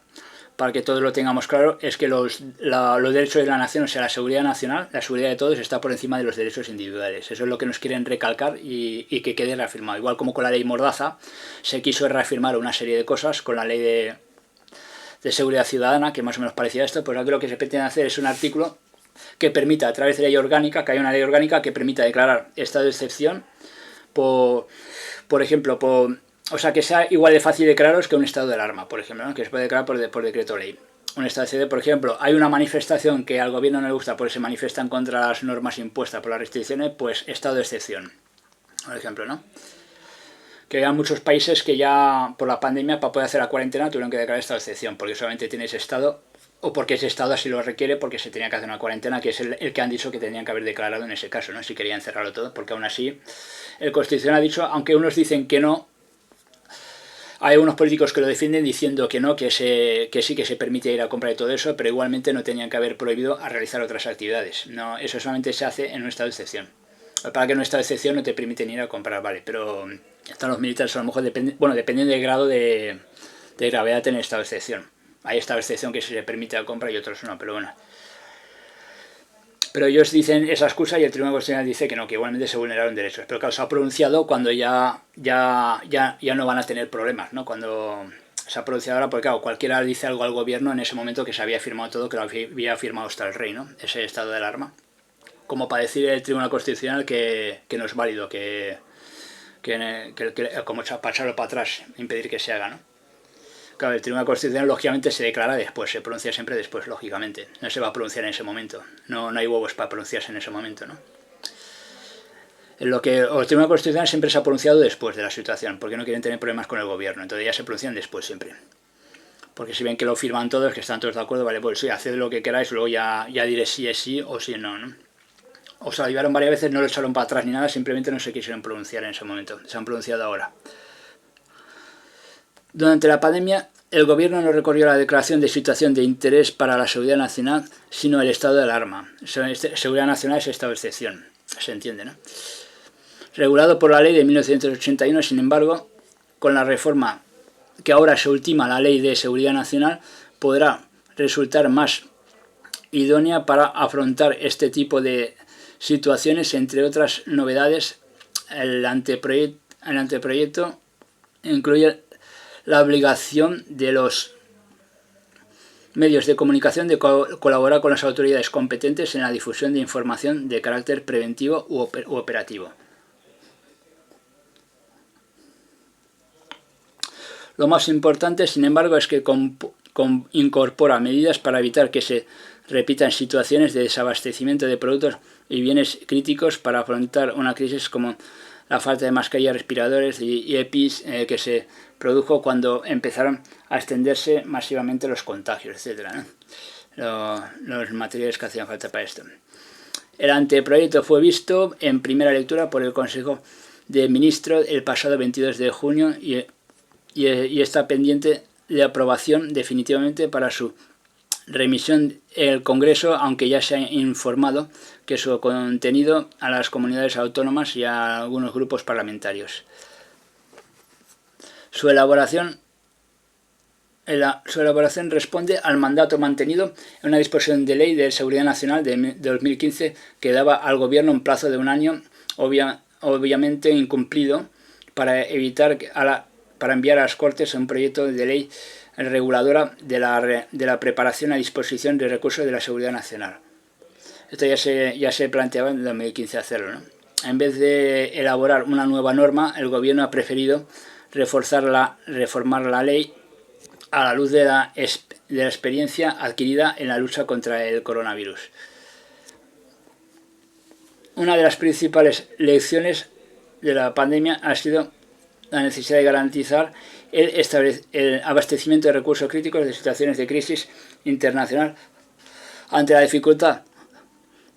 Speaker 1: para que todos lo tengamos claro, es que los derechos de la nación, o sea, la seguridad nacional, la seguridad de todos, está por encima de los derechos individuales. Eso es lo que nos quieren recalcar y que quede reafirmado. Igual como con la ley Mordaza se quiso reafirmar una serie de cosas con la ley de seguridad ciudadana, que más o menos parecía esto, pues aquí lo que se pretende hacer es un artículo que permita, a través de ley orgánica, que haya una ley orgánica que permita declarar estado de excepción por ejemplo, o sea, que sea igual de fácil declararos que un estado de alarma, por ejemplo, ¿no? Que se puede declarar por decreto ley. Un estado de excepción, por ejemplo, hay una manifestación que al gobierno no le gusta porque se manifiestan contra las normas impuestas por las restricciones, pues estado de excepción, por ejemplo, ¿no? Que hay muchos países que ya por la pandemia, para poder hacer la cuarentena, tuvieron que declarar estado de excepción, porque solamente tiene ese estado, o porque ese estado así lo requiere, porque se tenía que hacer una cuarentena, que es el que han dicho que tenían que haber declarado en ese caso, ¿no? Si querían cerrarlo todo, porque aún así el Constitucional ha dicho, aunque unos dicen que no, hay unos políticos que lo defienden diciendo que no, que sí que se permite ir a comprar y todo eso, pero igualmente no tenían que haber prohibido a realizar otras actividades. No, eso solamente se hace en un estado de excepción. Para que en un estado de excepción no te permiten ir a comprar, vale, pero están los militares a lo mejor dependiendo del grado de gravedad en el estado de excepción. Hay estado de excepción que se le permite la compra y otros no, pero bueno. Pero ellos dicen esa excusa y el Tribunal Constitucional dice que no, que igualmente se vulneraron derechos. Pero claro, se ha pronunciado cuando ya no van a tener problemas, ¿no? Cuando se ha pronunciado ahora, porque claro, cualquiera dice algo al gobierno en ese momento que se había firmado todo, que lo había firmado hasta el rey, ¿no? Ese estado de alarma. Como para decir el Tribunal Constitucional que no es válido, como para echarlo para atrás, impedir que se haga, ¿no? Claro, el Tribunal Constitucional lógicamente se declara después, se pronuncia siempre después, lógicamente. No se va a pronunciar en ese momento. No hay huevos para pronunciarse en ese momento, ¿no? El Tribunal Constitucional siempre se ha pronunciado después de la situación, porque no quieren tener problemas con el gobierno. Entonces ya se pronuncian después siempre. Porque si ven que lo firman todos, que están todos de acuerdo, vale, pues sí, haced lo que queráis, luego ya diré si es sí o si no, ¿no? O sea, llevaron varias veces, no lo echaron para atrás ni nada, simplemente no se quisieron pronunciar en ese momento. Se han pronunciado ahora. Durante la pandemia, el gobierno no recurrió a la declaración de situación de interés para la seguridad nacional, sino el estado de alarma. Seguridad nacional es estado de excepción, se entiende, ¿no? Regulado por la ley de 1981, sin embargo, con la reforma que ahora se ultima la ley de seguridad nacional, podrá resultar más idónea para afrontar este tipo de situaciones. Entre otras novedades, el anteproyecto incluye la obligación de los medios de comunicación de colaborar con las autoridades competentes en la difusión de información de carácter preventivo u operativo. Lo más importante, sin embargo, es que incorpora medidas para evitar que se repitan situaciones de desabastecimiento de productos y bienes críticos para afrontar una crisis como la falta de mascarillas, respiradores y EPIs que se produjo cuando empezaron a extenderse masivamente los contagios, etc., ¿no? Los materiales que hacían falta para esto. El anteproyecto fue visto en primera lectura por el Consejo de Ministros el pasado 22 de junio y está pendiente de aprobación definitivamente para su remisión al Congreso, aunque ya se ha informado que su contenido a las comunidades autónomas y a algunos grupos parlamentarios. Su elaboración responde al mandato mantenido en una disposición de ley de seguridad nacional de 2015 que daba al gobierno un plazo de un año, obviamente incumplido, para enviar a las Cortes un proyecto de ley reguladora de la preparación a disposición de recursos de la seguridad nacional. Esto ya se planteaba en 2015 hacerlo, ¿no? En vez de elaborar una nueva norma, el gobierno ha preferido reformar la ley a la luz de la experiencia adquirida en la lucha contra el coronavirus. Una de las principales lecciones de la pandemia ha sido la necesidad de garantizar el abastecimiento de recursos críticos de situaciones de crisis internacional ante la dificultad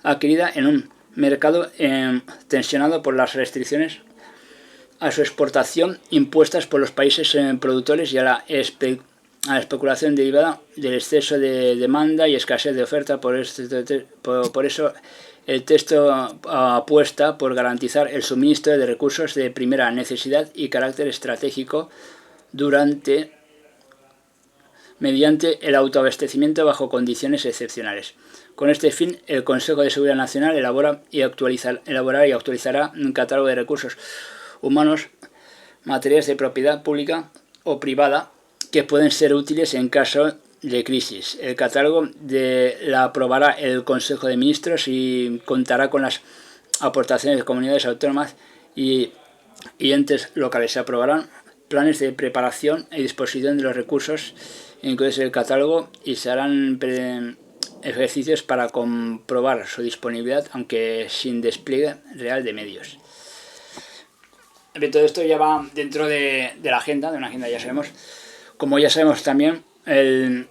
Speaker 1: adquirida en un mercado tensionado por las restricciones a su exportación impuestas por los países productores y a la especulación derivada del exceso de demanda y escasez de oferta. Por eso el texto apuesta por garantizar el suministro de recursos de primera necesidad y carácter estratégico mediante el autoabastecimiento bajo condiciones excepcionales. Con este fin, el Consejo de Seguridad Nacional elaborará y actualizará un catálogo de recursos humanos, materiales de propiedad pública o privada que pueden ser útiles en caso de crisis. El catálogo la aprobará el Consejo de Ministros y contará con las aportaciones de comunidades autónomas y entes locales. Se aprobarán planes de preparación y disposición de los recursos incluidos en el catálogo y se harán ejercicios para comprobar su disponibilidad, aunque sin despliegue real de medios. Todo esto ya va dentro de la agenda, de una agenda ya sabemos. Como ya sabemos también, el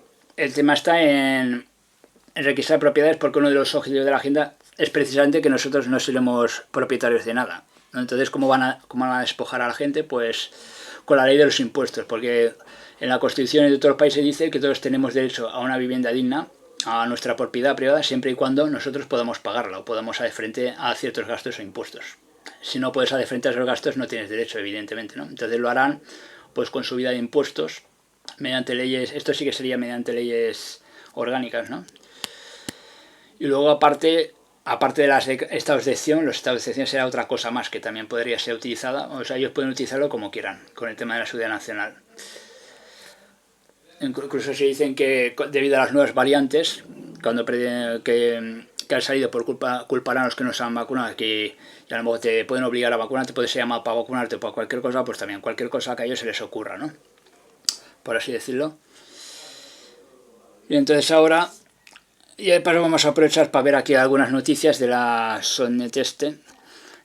Speaker 1: tema está en requisar propiedades, porque uno de los objetivos de la agenda es precisamente que nosotros no seremos propietarios de nada. Entonces, ¿cómo van a despojar a la gente? Pues con la ley de los impuestos, porque en la Constitución de todos los países dice que todos tenemos derecho a una vivienda digna, a nuestra propiedad privada, siempre y cuando nosotros podamos pagarla o podamos hacer frente a ciertos gastos o impuestos. Si no puedes hacer frente a esos gastos, no tienes derecho, evidentemente, ¿no? Entonces lo harán pues con subida de impuestos, mediante leyes, esto sí que sería mediante leyes orgánicas, ¿no? Y luego aparte de los estados de excepción será otra cosa más que también podría ser utilizada, o sea, ellos pueden utilizarlo como quieran, con el tema de la seguridad nacional. Incluso se dicen que debido a las nuevas variantes, que han salido culparán a los que no se han vacunado, que a lo mejor te pueden obligar a vacunarte, puedes ser llamado para vacunarte o para cualquier cosa, pues también cualquier cosa que a ellos se les ocurra, ¿no? Por así decirlo. Y entonces ahora, y después vamos a aprovechar para ver aquí algunas noticias de la Sonnet este.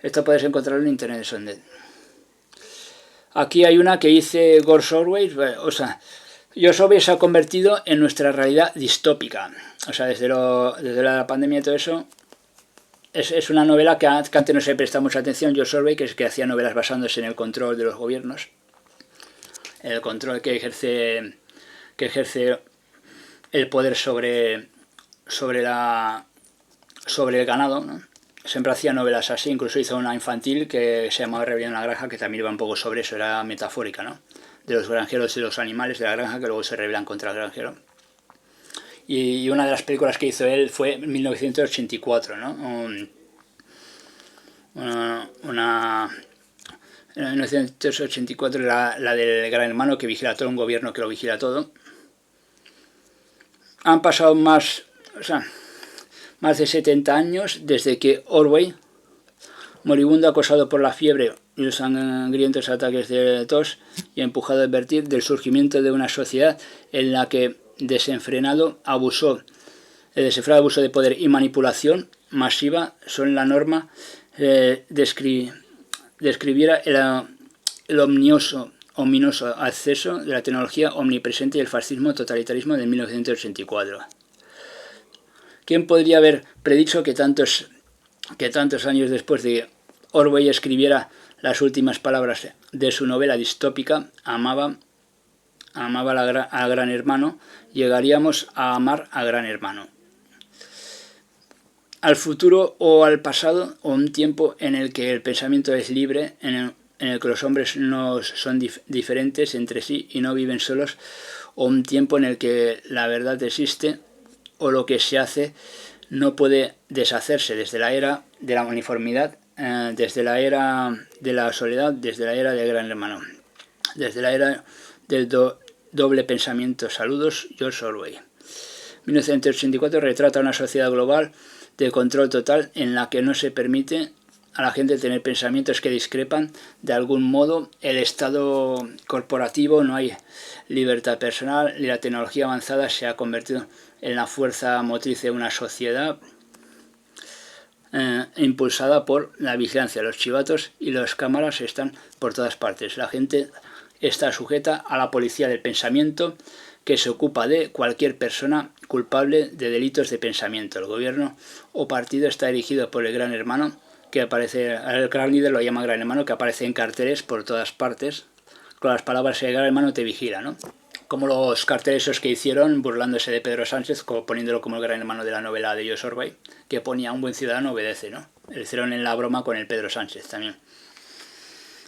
Speaker 1: Esto puedes encontrarlo en internet de Sonnet. Aquí hay una que dice George Orwell, o sea, George Orwell se ha convertido en nuestra realidad distópica. O sea, desde la pandemia y todo eso, es una novela que antes no se presta mucha atención. George Orwell, que hacía novelas basándose en el control de los gobiernos, el control que ejerce el poder sobre el ganado, ¿no? Siempre hacía novelas así, incluso hizo una infantil que se llamaba Rebelión en la Granja, que también iba un poco sobre eso, era metafórica, ¿no? De los granjeros y los animales de la granja que luego se rebelan contra el granjero. Y una de las películas que hizo él fue en 1984, ¿no? En 1984 la del Gran Hermano que vigila todo, un gobierno que lo vigila todo. Han pasado más de 70 años desde que Orwell, moribundo, acosado por la fiebre y los sangrientos ataques de tos, y empujado a advertir del surgimiento de una sociedad en la que el desenfrenado abuso de poder y manipulación masiva son la norma, describiera el ominoso acceso de la tecnología omnipresente y el fascismo totalitarismo de 1984. ¿Quién podría haber predicho que tantos años después de Orwell escribiera las últimas palabras de su novela distópica, amaba al Gran Hermano, llegaríamos a amar al Gran Hermano? Al futuro o al pasado, o un tiempo en el que el pensamiento es libre, en el que los hombres no son diferentes entre sí y no viven solos, o un tiempo en el que la verdad existe o lo que se hace no puede deshacerse, desde la era de la uniformidad, desde la era de la soledad, desde la era del Gran Hermano, desde la era del doble pensamiento. Saludos, George Orwell. 1984 retrata una sociedad global de control total en la que no se permite a la gente tener pensamientos que discrepan de algún modo. El estado corporativo, no hay libertad personal y la tecnología avanzada se ha convertido en la fuerza motriz de una sociedad. impulsada por la vigilancia. Los chivatos y las cámaras están por todas partes. La gente está sujeta a la policía del pensamiento, que se ocupa de cualquier persona culpable de delitos de pensamiento. El gobierno o partido está dirigido por el Gran Hermano, que aparece, el gran líder lo llama Gran Hermano, que aparece en carteles por todas partes, con las palabras "el Gran Hermano te vigila", ¿no? Como los carteles esos que hicieron burlándose de Pedro Sánchez, poniéndolo como el Gran Hermano de la novela de George Orwell, que ponía "un buen ciudadano obedece", ¿no? Lo hicieron en la broma con el Pedro Sánchez también.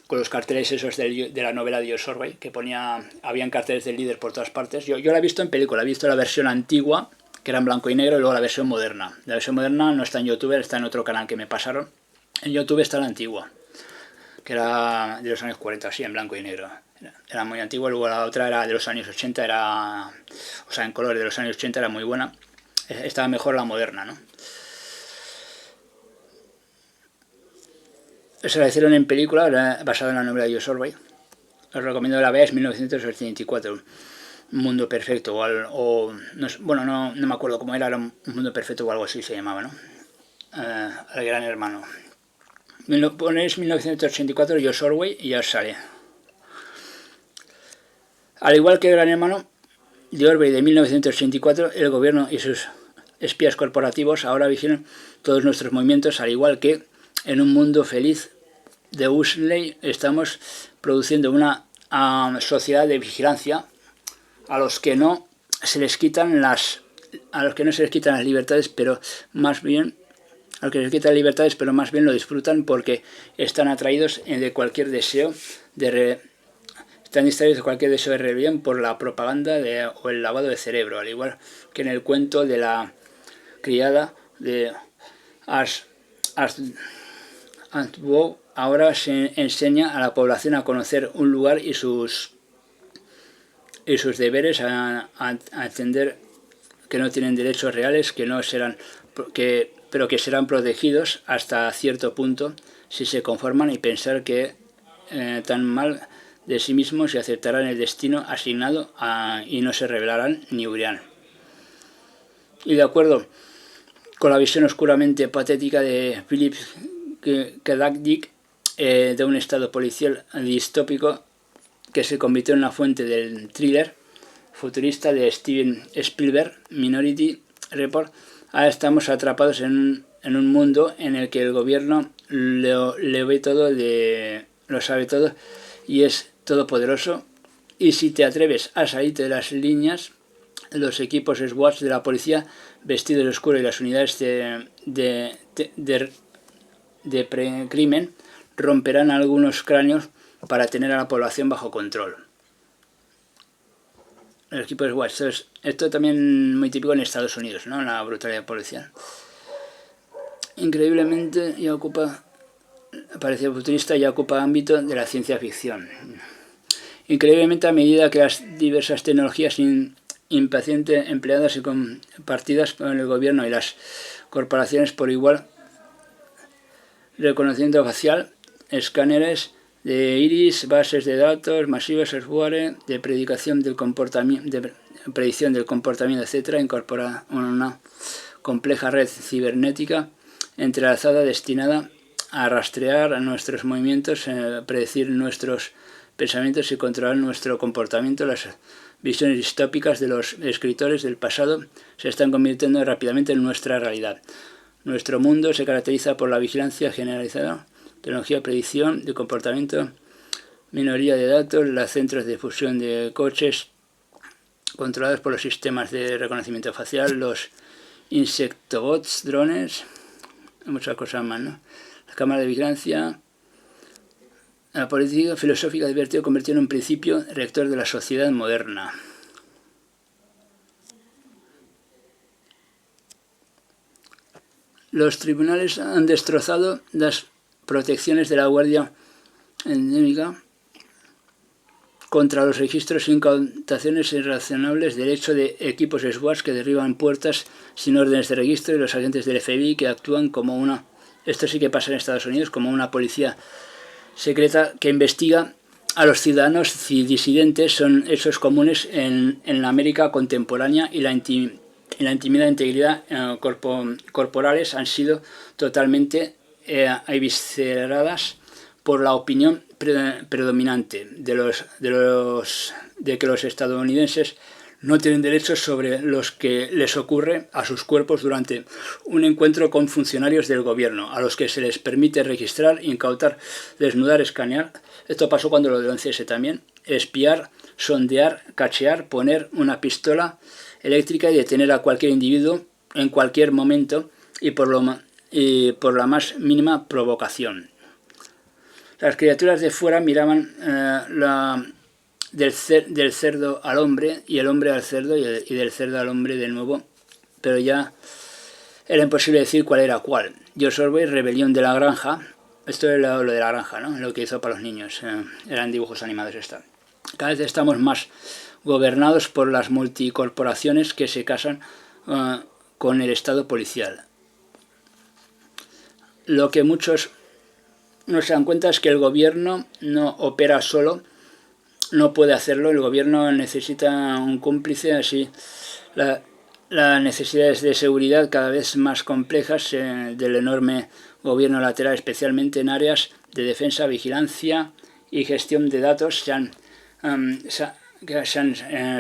Speaker 1: Con los carteles esos de la novela de George Orwell, que habían carteles del líder por todas partes. Yo la he visto en película, he visto la versión antigua, que era en blanco y negro, y luego la versión moderna. La versión moderna no está en YouTube, está en otro canal que me pasaron. En YouTube está la antigua, que era de los años 40, sí, en blanco y negro. Era muy antigua, luego la otra era de los años 80, o sea, en color de los años 80 era muy buena. Estaba mejor la moderna, ¿no? Se la hicieron en película, basada en la novela de George Orwell. Os recomiendo que la veáis, 1984. Un mundo perfecto, bueno, no me acuerdo cómo era un mundo perfecto o algo así se llamaba, ¿no? El Gran Hermano. Ponéis 1984 George Orwell y ya os sale. Al igual que el Gran Hermano de Orwell de 1984, el gobierno y sus espías corporativos ahora vigilan todos nuestros movimientos, al igual que en un mundo feliz de Huxley estamos produciendo una sociedad de vigilancia a los que no se les quitan las libertades, pero más bien lo disfrutan porque están atraídos de cualquier deseo están distraídos de cualquier deseo de rebelión por la propaganda o el lavado de cerebro, al igual que en el cuento de la criada de Antwow. Ahora se enseña a la población a conocer un lugar y sus deberes, a entender que no tienen derechos reales, pero que serán protegidos hasta cierto punto si se conforman, y pensar que tan mal de sí mismos y aceptarán el destino asignado y no se rebelarán ni huirán. Y de acuerdo con la visión oscuramente patética de Philip K. Dick, de un estado policial distópico que se convirtió en la fuente del thriller futurista de Steven Spielberg, Minority Report, ahora estamos atrapados en un mundo en el que el gobierno lo ve todo, lo sabe todo y es todopoderoso, y si te atreves a salirte de las líneas, los equipos SWAT de la policía vestidos de oscuro y las unidades de precrimen romperán algunos cráneos para tener a la población bajo control. El equipo SWAT, esto también muy típico en Estados Unidos, ¿no? La brutalidad policial. Increíblemente parecía futurista, ya ocupa ámbito de la ciencia ficción. Increíblemente, a medida que las diversas tecnologías impacientes empleadas y compartidas por el gobierno y las corporaciones por igual, reconocimiento facial, escáneres de iris, bases de datos masivas, software de predicción del comportamiento, etc., incorpora una compleja red cibernética entrelazada destinada a rastrear nuestros movimientos, predecir nuestros pensamientos y controlar nuestro comportamiento. Las visiones distópicas de los escritores del pasado se están convirtiendo rápidamente en nuestra realidad. Nuestro mundo se caracteriza por la vigilancia generalizada, tecnología de predicción de comportamiento, minoría de datos, los centros de fusión de coches controlados por los sistemas de reconocimiento facial, los insectobots, drones, muchas cosas más, ¿no? La cámara de vigilancia. La política filosófica divertida convirtió en un principio rector de la sociedad moderna. Los tribunales han destrozado las protecciones de la Guardia Endémica contra los registros sin incautaciones irrazonables del hecho de equipos SWAT que derriban puertas sin órdenes de registro, y los agentes del FBI que actúan como esto sí que pasa en Estados Unidos, como una policía secreta que investiga a los ciudadanos disidentes. Son hechos comunes en la América contemporánea, y la y la intimidad e integridad corporales han sido totalmente evisceradas por la opinión predominante de que los estadounidenses no tienen derechos sobre los que les ocurre a sus cuerpos durante un encuentro con funcionarios del gobierno, a los que se les permite registrar, incautar, desnudar, escanear. Esto pasó cuando lo del 11S también. Espiar, sondear, cachear, poner una pistola eléctrica y detener a cualquier individuo en cualquier momento y por la más mínima provocación. Las criaturas de fuera miraban del cerdo al hombre y el hombre al cerdo y del cerdo al hombre de nuevo, pero ya era imposible decir cuál era cuál. George Orwell, Rebelión de la Granja. Esto es lo de la granja, ¿no? Lo que hizo para los niños. Eran dibujos animados esta. Cada vez estamos más gobernados por las multicorporaciones que se casan con el Estado policial. Lo que muchos no se dan cuenta es que el gobierno no opera solo, no puede hacerlo, el gobierno necesita un cómplice, así las necesidades de seguridad cada vez más complejas del enorme gobierno lateral, especialmente en áreas de defensa, vigilancia y gestión de datos, se han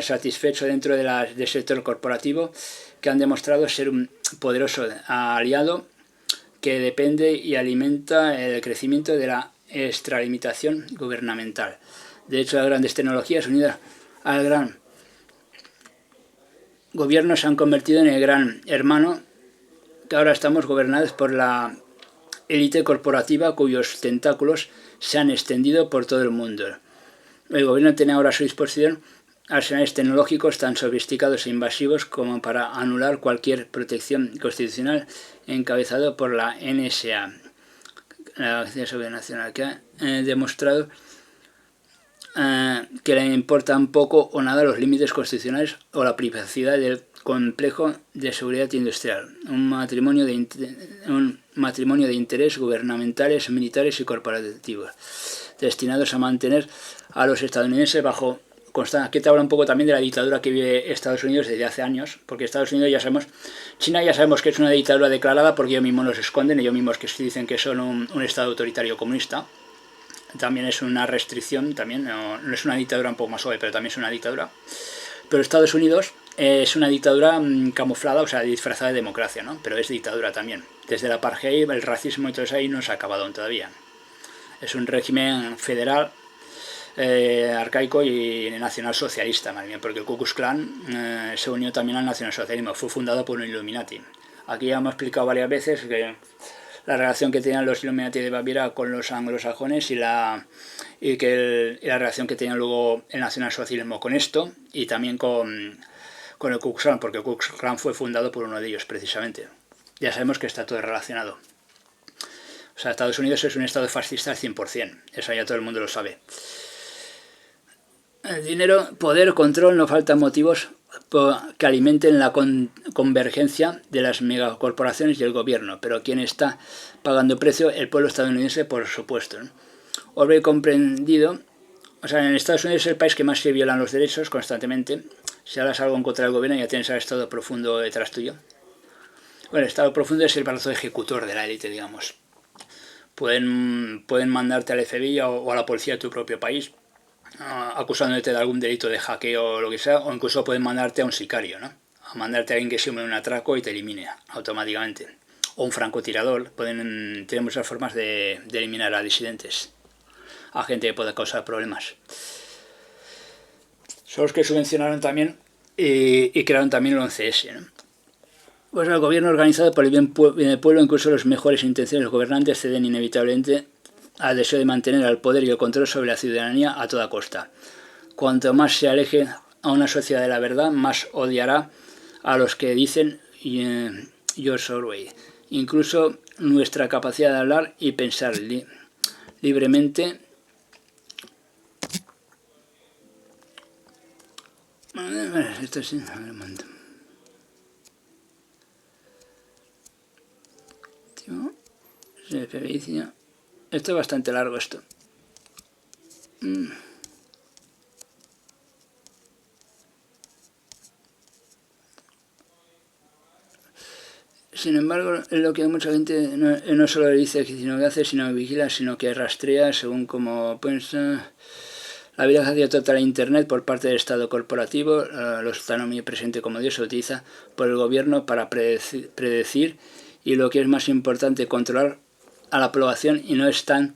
Speaker 1: satisfecho dentro del sector corporativo, que han demostrado ser un poderoso aliado que depende y alimenta el crecimiento de la extralimitación gubernamental. De hecho, las grandes tecnologías unidas al gran gobierno se han convertido en el gran hermano, que ahora estamos gobernados por la élite corporativa cuyos tentáculos se han extendido por todo el mundo. El gobierno tiene ahora a su disposición arsenales tecnológicos tan sofisticados e invasivos como para anular cualquier protección constitucional, encabezado por la NSA, la Agencia Sobrenacional, que ha demostrado que le importan poco o nada los límites constitucionales o la privacidad del complejo de seguridad industrial, un matrimonio de interés gubernamentales, militares y corporativos, destinados a mantener a los estadounidenses bajo constante. Aquí te habla un poco también de la dictadura que vive Estados Unidos desde hace años, porque Estados Unidos ya sabemos, China ya sabemos que es una dictadura declarada porque ellos mismos los esconden, ellos mismos que dicen que son un estado autoritario comunista. También es una restricción, también no es una dictadura un poco más suave, pero también es una dictadura. Pero Estados Unidos es una dictadura camuflada, o sea, disfrazada de democracia, ¿no? Pero es dictadura también. Desde el apartheid, el racismo y todo eso ahí no se ha acabado todavía. Es un régimen federal, arcaico y nacionalsocialista, más bien, porque el Ku Klux Klan se unió también al nacionalsocialismo, fue fundado por un Illuminati. Aquí ya hemos explicado varias veces que la relación que tenían los Illuminati de Baviera con los anglosajones y la relación que tenía luego el nacionalsocialismo con esto y también con el Ku Klux Klan, porque el Ku Klux Klan fue fundado por uno de ellos precisamente. Ya sabemos que está todo relacionado. O sea, Estados Unidos es un estado fascista al 100%, eso ya todo el mundo lo sabe. El dinero, poder, control, no faltan motivos que alimenten la convergencia de las megacorporaciones y el gobierno, pero ¿quién está pagando precio? El pueblo estadounidense, por supuesto, ¿no? Orwell comprendido, o sea, en Estados Unidos es el país que más se violan los derechos constantemente. Si hablas algo en contra del gobierno ya tienes al Estado profundo detrás tuyo. Bueno, el Estado profundo es el brazo ejecutor de la élite, digamos. Pueden mandarte al FBI o a la policía de tu propio país, acusándote de algún delito de hackeo o lo que sea, o incluso pueden mandarte a un sicario, ¿no? A mandarte a alguien que siembre un atraco y te elimine automáticamente. O un francotirador. Tienen muchas formas de eliminar a disidentes, a gente que pueda causar problemas. Son los que subvencionaron también y crearon también el 11S, ¿no? Pues el gobierno organizado por el bien del pueblo, incluso las mejores intenciones de los gobernantes ceden inevitablemente al deseo de mantener el poder y el control sobre la ciudadanía a toda costa. Cuanto más se aleje a una sociedad de la verdad, más odiará a los que dicen George Orwell. Incluso nuestra capacidad de hablar y pensar libremente esto sí, esto es bastante largo esto. Sin embargo, es lo que mucha gente no solo le dice, sino que hace, sino que vigila, sino que rastrea según como piensa. La vigilancia total a Internet por parte del Estado corporativo, lo está omnipresente como Dios, se utiliza por el gobierno para predecir y lo que es más importante, controlar a la población, y no es tan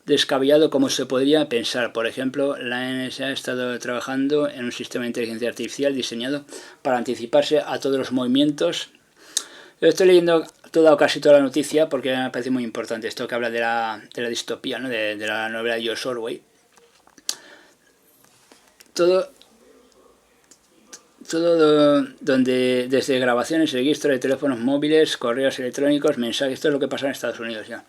Speaker 1: descabellado como se podría pensar. Por ejemplo, la NSA ha estado trabajando en un sistema de inteligencia artificial diseñado para anticiparse a todos los movimientos. Yo estoy leyendo casi toda la noticia porque me parece muy importante esto que habla de la distopía, ¿no? de la novela de George Orwell. Todo donde desde grabaciones, registro de teléfonos móviles, correos electrónicos, mensajes, esto es lo que pasa en Estados Unidos ya.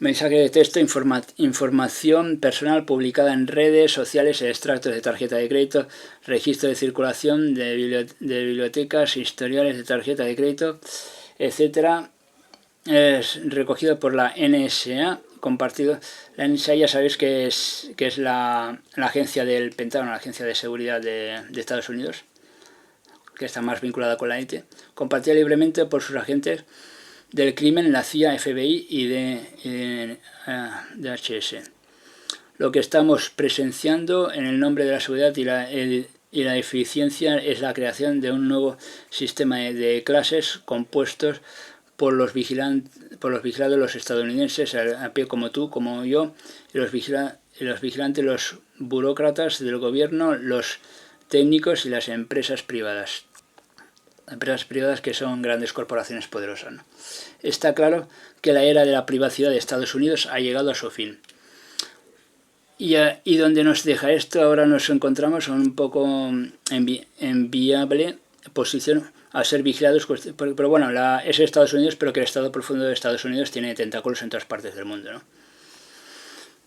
Speaker 1: Mensaje de texto, información personal publicada en redes sociales, extractos de tarjeta de crédito, registro de circulación de bibliotecas, historiales de tarjeta de crédito, etcétera. Es recogido por la NSA, compartido. La NSA ya sabéis que es la agencia del Pentágono, la agencia de seguridad de Estados Unidos, que está más vinculada con la IT, compartida libremente por sus agentes del crimen, la CIA, FBI y DHS. Lo que estamos presenciando en el nombre de la seguridad y la eficiencia es la creación de un nuevo sistema de clases compuestos por los vigilados, los estadounidenses, a pie como tú, como yo, y los vigilantes, los burócratas del gobierno, los técnicos y las empresas privadas. Empresas privadas que son grandes corporaciones poderosas, ¿no? Está claro que la era de la privacidad de Estados Unidos ha llegado a su fin. Y donde nos deja esto, ahora nos encontramos en un poco enviable posición a ser vigilados, pero bueno, es Estados Unidos, pero que el Estado profundo de Estados Unidos tiene tentáculos en todas partes del mundo, ¿no?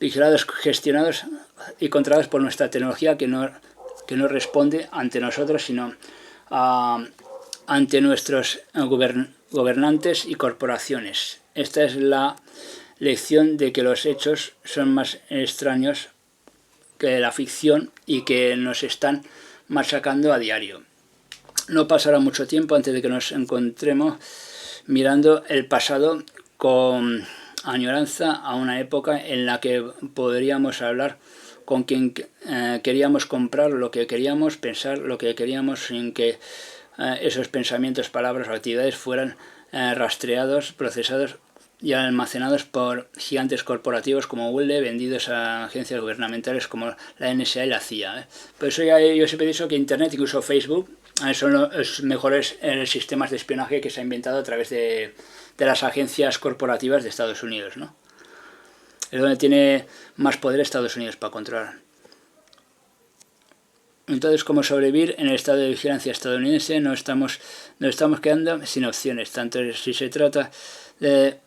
Speaker 1: Vigilados, gestionados y controlados por nuestra tecnología que no responde ante nosotros, sino ante nuestros gobernantes y corporaciones. Esta es la lección de que los hechos son más extraños que la ficción y que nos están machacando a diario. No pasará mucho tiempo antes de que nos encontremos mirando el pasado con añoranza a una época en la que podríamos hablar con quien queríamos, comprar lo que queríamos, pensar lo que queríamos, sin que esos pensamientos, palabras o actividades fueran rastreados, procesados y almacenados por gigantes corporativos como Google, vendidos a agencias gubernamentales como la NSA y la CIA. Por eso yo siempre he dicho que Internet, incluso Facebook, son los mejores sistemas de espionaje que se ha inventado a través de las agencias corporativas de Estados Unidos, ¿no? Es donde tiene más poder Estados Unidos para controlar. Entonces, ¿cómo sobrevivir en el estado de vigilancia estadounidense? Nos estamos quedando sin opciones, tanto si se trata de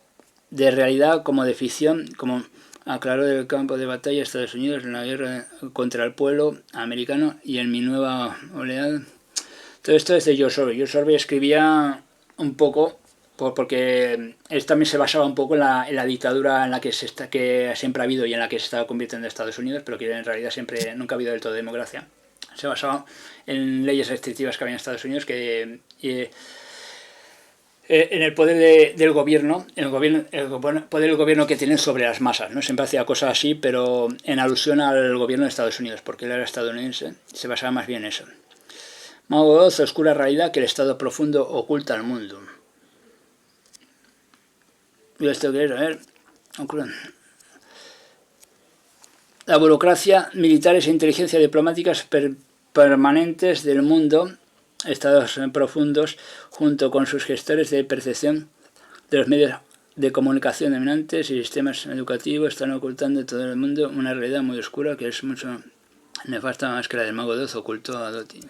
Speaker 1: realidad como de ficción, como aclaró del campo de batalla Estados Unidos en la guerra contra el pueblo americano y en mi nueva oleada. Todo esto es de George Orwell. George Orwell escribía un poco porque él también se basaba un poco en la dictadura en la que siempre ha habido y en la que se estaba convirtiendo Estados Unidos, pero que en realidad nunca ha habido del todo democracia. Se basaba en leyes restrictivas que había en Estados Unidos en el poder del gobierno, el poder del gobierno que tienen sobre las masas, ¿no? Siempre hacía cosas así, pero en alusión al gobierno de Estados Unidos, porque él era estadounidense, se basaba más bien en eso. Mago 2, oscura realidad que el estado profundo oculta al mundo. Y esto que es, a ver, la burocracia, militares e inteligencia diplomáticas permanentes del mundo, estados profundos, junto con sus gestores de percepción de los medios de comunicación dominantes y sistemas educativos, están ocultando en todo el mundo una realidad muy oscura que es mucho nefasta más que la del Mago 2 ocultó a Dottie.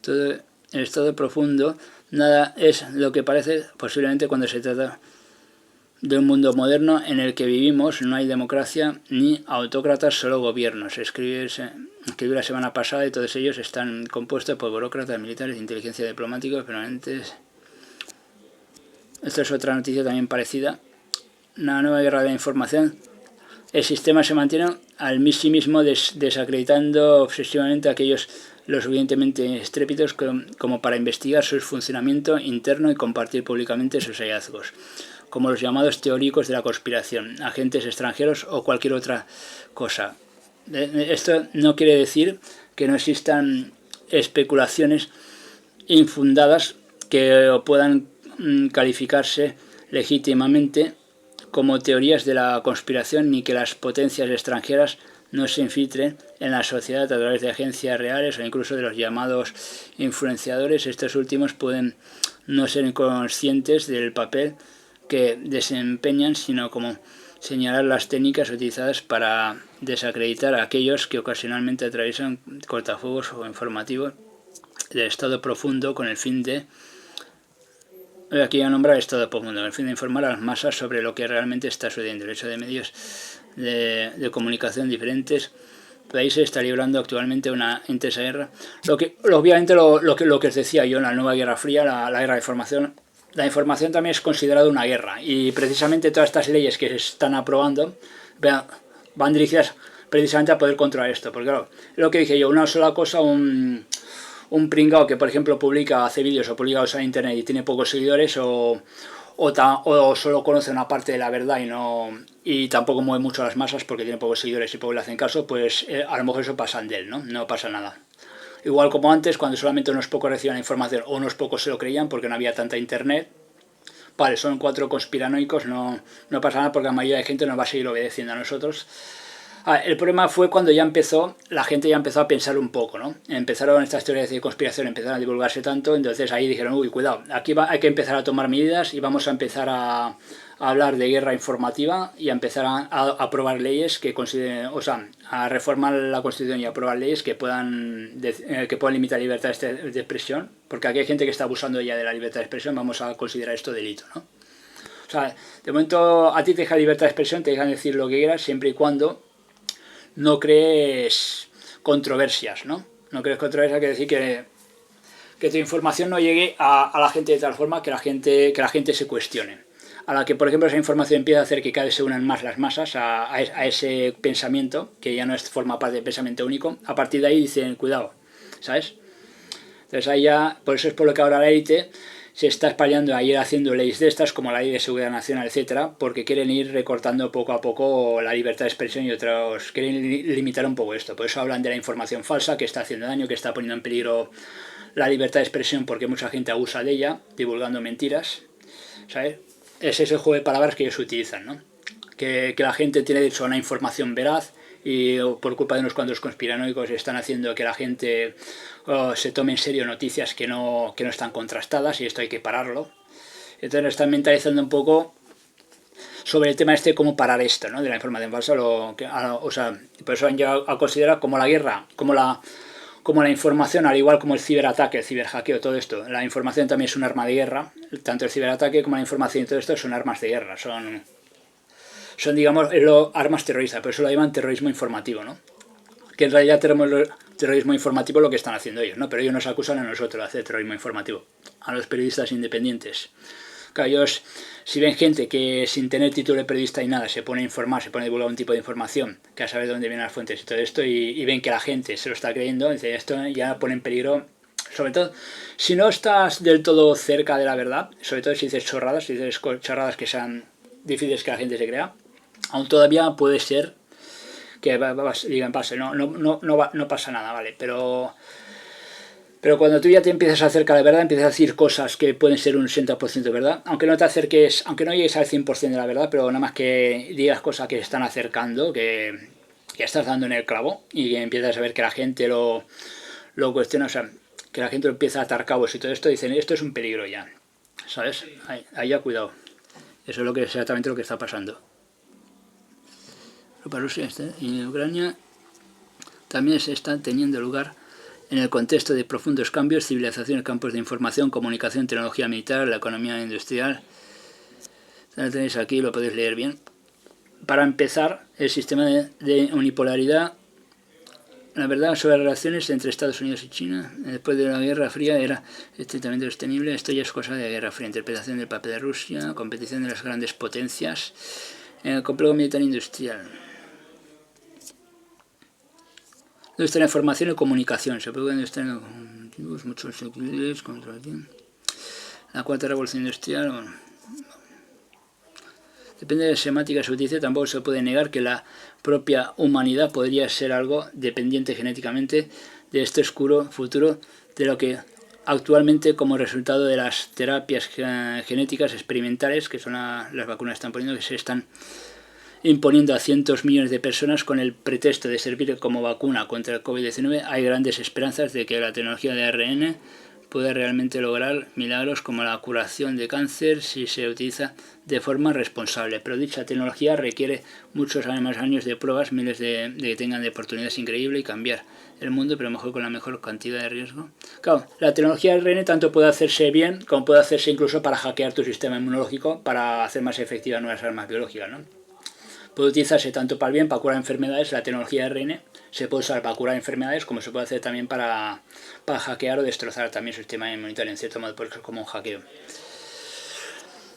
Speaker 1: Todo el estado profundo, nada es lo que parece, posiblemente cuando se trata de un mundo moderno en el que vivimos. No hay democracia ni autócratas, solo gobiernos. Escribí la semana pasada y todos ellos están compuestos por burócratas, militares, inteligencia diplomáticos permanentes. Esta es otra noticia también parecida. Una nueva guerra de información el sistema se mantiene al sí mismo desacreditando obsesivamente a aquellos lo suficientemente estrépidos como para investigar su funcionamiento interno y compartir públicamente sus hallazgos, como los llamados teóricos de la conspiración, agentes extranjeros o cualquier otra cosa. Esto no quiere decir que no existan especulaciones infundadas que puedan calificarse legítimamente como teorías de la conspiración, ni que las potencias extranjeras no se infiltren en la sociedad a través de agencias reales o incluso de los llamados influenciadores. Estos últimos pueden no ser conscientes del papel que desempeñan, sino como señalar las técnicas utilizadas para desacreditar a aquellos que ocasionalmente atraviesan cortafuegos o informativos del estado profundo con el fin de... Aquí ya nombrar estado profundo, con el fin de informar a las masas sobre lo que realmente está sucediendo. El hecho de medios de comunicación diferentes países está librando actualmente una intensa guerra. Obviamente lo que os decía yo, en la nueva Guerra Fría, la guerra de información. La información también es considerada una guerra y precisamente todas estas leyes que se están aprobando van dirigidas precisamente a poder controlar esto. Porque claro, lo que dije yo, una sola cosa, un pringao que por ejemplo hace vídeos o publica cosas en internet y tiene pocos seguidores o solo conoce una parte de la verdad y tampoco mueve mucho a las masas porque tiene pocos seguidores y pocos le hacen caso, pues a lo mejor eso pasa de él, no pasa nada. Igual como antes, cuando solamente unos pocos recibían la información o unos pocos se lo creían porque no había tanta internet. Vale, son 4 conspiranoicos, no pasa nada porque la mayoría de gente nos va a seguir obedeciendo a nosotros. El problema fue cuando la gente ya empezó a pensar un poco, ¿no? Empezaron estas teorías de conspiración, empezaron a divulgarse tanto, entonces ahí dijeron, uy, cuidado, aquí hay que empezar a tomar medidas y vamos a empezar a hablar de guerra informativa y a empezar a aprobar leyes que consideren, o sea, a reformar la Constitución y a aprobar leyes que puedan limitar la libertad de expresión, porque aquí hay gente que está abusando ya de la libertad de expresión, vamos a considerar esto delito, ¿no? O sea, de momento a ti te deja libertad de expresión, te dejan decir lo que quieras, siempre y cuando no crees controversias, ¿no? No crees controversias, quiere decir que tu información no llegue a la gente de tal forma que la gente se cuestione. A la que, por ejemplo, esa información empieza a hacer que cada vez se unan más las masas a ese pensamiento, que ya no forma parte del pensamiento único, a partir de ahí dicen, cuidado, ¿sabes? Entonces ahí ya, por eso es por lo que ahora la élite se está espallando a ir haciendo leyes de estas, como la Ley de Seguridad Nacional, etcétera, porque quieren ir recortando poco a poco la libertad de expresión y otros quieren limitar un poco esto. Por eso hablan de la información falsa, que está haciendo daño, que está poniendo en peligro la libertad de expresión porque mucha gente abusa de ella, divulgando mentiras, ¿sabes? Ese es el juego de palabras que ellos utilizan, ¿no? Que la gente tiene derecho a una información veraz y por culpa de unos cuantos conspiranoicos están haciendo que la gente se tome en serio noticias que no están contrastadas y esto hay que pararlo. Entonces nos están mentalizando un poco sobre el tema cómo parar esto, ¿no? De la información falsa. O sea, por eso han llegado a considerar como la guerra, como la información, al igual como el ciberataque, el ciberhackeo, todo esto. La información también es un arma de guerra. Tanto el ciberataque como la información y todo esto son armas de guerra. Son digamos, armas terroristas. Por eso lo llaman terrorismo informativo, ¿no? Que en realidad terrorismo informativo es lo que están haciendo ellos, ¿no? Pero ellos nos acusan a nosotros de hacer terrorismo informativo. A los periodistas independientes. Claro, ellos, si ven gente que sin tener título de periodista y nada se pone a informar, se pone a divulgar un tipo de información, que a saber de dónde vienen las fuentes y todo esto, y ven que la gente se lo está creyendo, entonces esto ya pone en peligro, sobre todo, si no estás del todo cerca de la verdad, sobre todo si dices chorradas que sean difíciles que la gente se crea, aún todavía puede ser que digan pase, no pasa nada, ¿vale? Pero cuando tú ya te empiezas a acercar a la verdad, empiezas a decir cosas que pueden ser un 80% de verdad, aunque no te acerques, aunque no llegues al 100% de la verdad, pero nada más que digas cosas que se están acercando, que estás dando en el clavo y que empiezas a ver que la gente lo cuestiona, o sea, que la gente lo empieza a atar cabos y todo esto, dicen, esto es un peligro ya, ¿sabes? Ahí ya cuidado. Eso es exactamente lo que está pasando. Rusia y en Ucrania también se están teniendo lugar en el contexto de profundos cambios, civilizaciones, campos de información, comunicación, tecnología militar, la economía industrial. Lo tenéis aquí, lo podéis leer bien. Para empezar, el sistema de unipolaridad, la verdad sobre las relaciones entre Estados Unidos y China, después de la Guerra Fría, era estrictamente sostenible. Esto ya es cosa de la Guerra Fría. Interpretación del papel de Rusia, competición de las grandes potencias, en el complejo militar industrial. ¿Dónde está la información y comunicación? Se puede estar muchos contra la cuarta revolución industrial. Bueno. Depende de la semántica que se utilice, tampoco se puede negar que la propia humanidad podría ser algo dependiente genéticamente de este oscuro futuro, de lo que actualmente, como resultado de las terapias genéticas experimentales, que son las vacunas que están poniendo, que se están imponiendo a cientos millones de personas con el pretexto de servir como vacuna contra el COVID-19, hay grandes esperanzas de que la tecnología de ARN puede realmente lograr milagros como la curación de cáncer si se utiliza de forma responsable. Pero dicha tecnología requiere muchos más años de pruebas, miles de que tengan de oportunidades increíbles y cambiar el mundo, pero mejor con la mejor cantidad de riesgo. Claro, la tecnología de ARN tanto puede hacerse bien como puede hacerse incluso para hackear tu sistema inmunológico para hacer más efectivas nuevas armas biológicas, ¿no? Puede utilizarse tanto para el bien, para curar enfermedades, la tecnología de ARN se puede usar para curar enfermedades, como se puede hacer también para hackear o destrozar también el sistema inmunitario, en cierto modo, por eso es como un hackeo.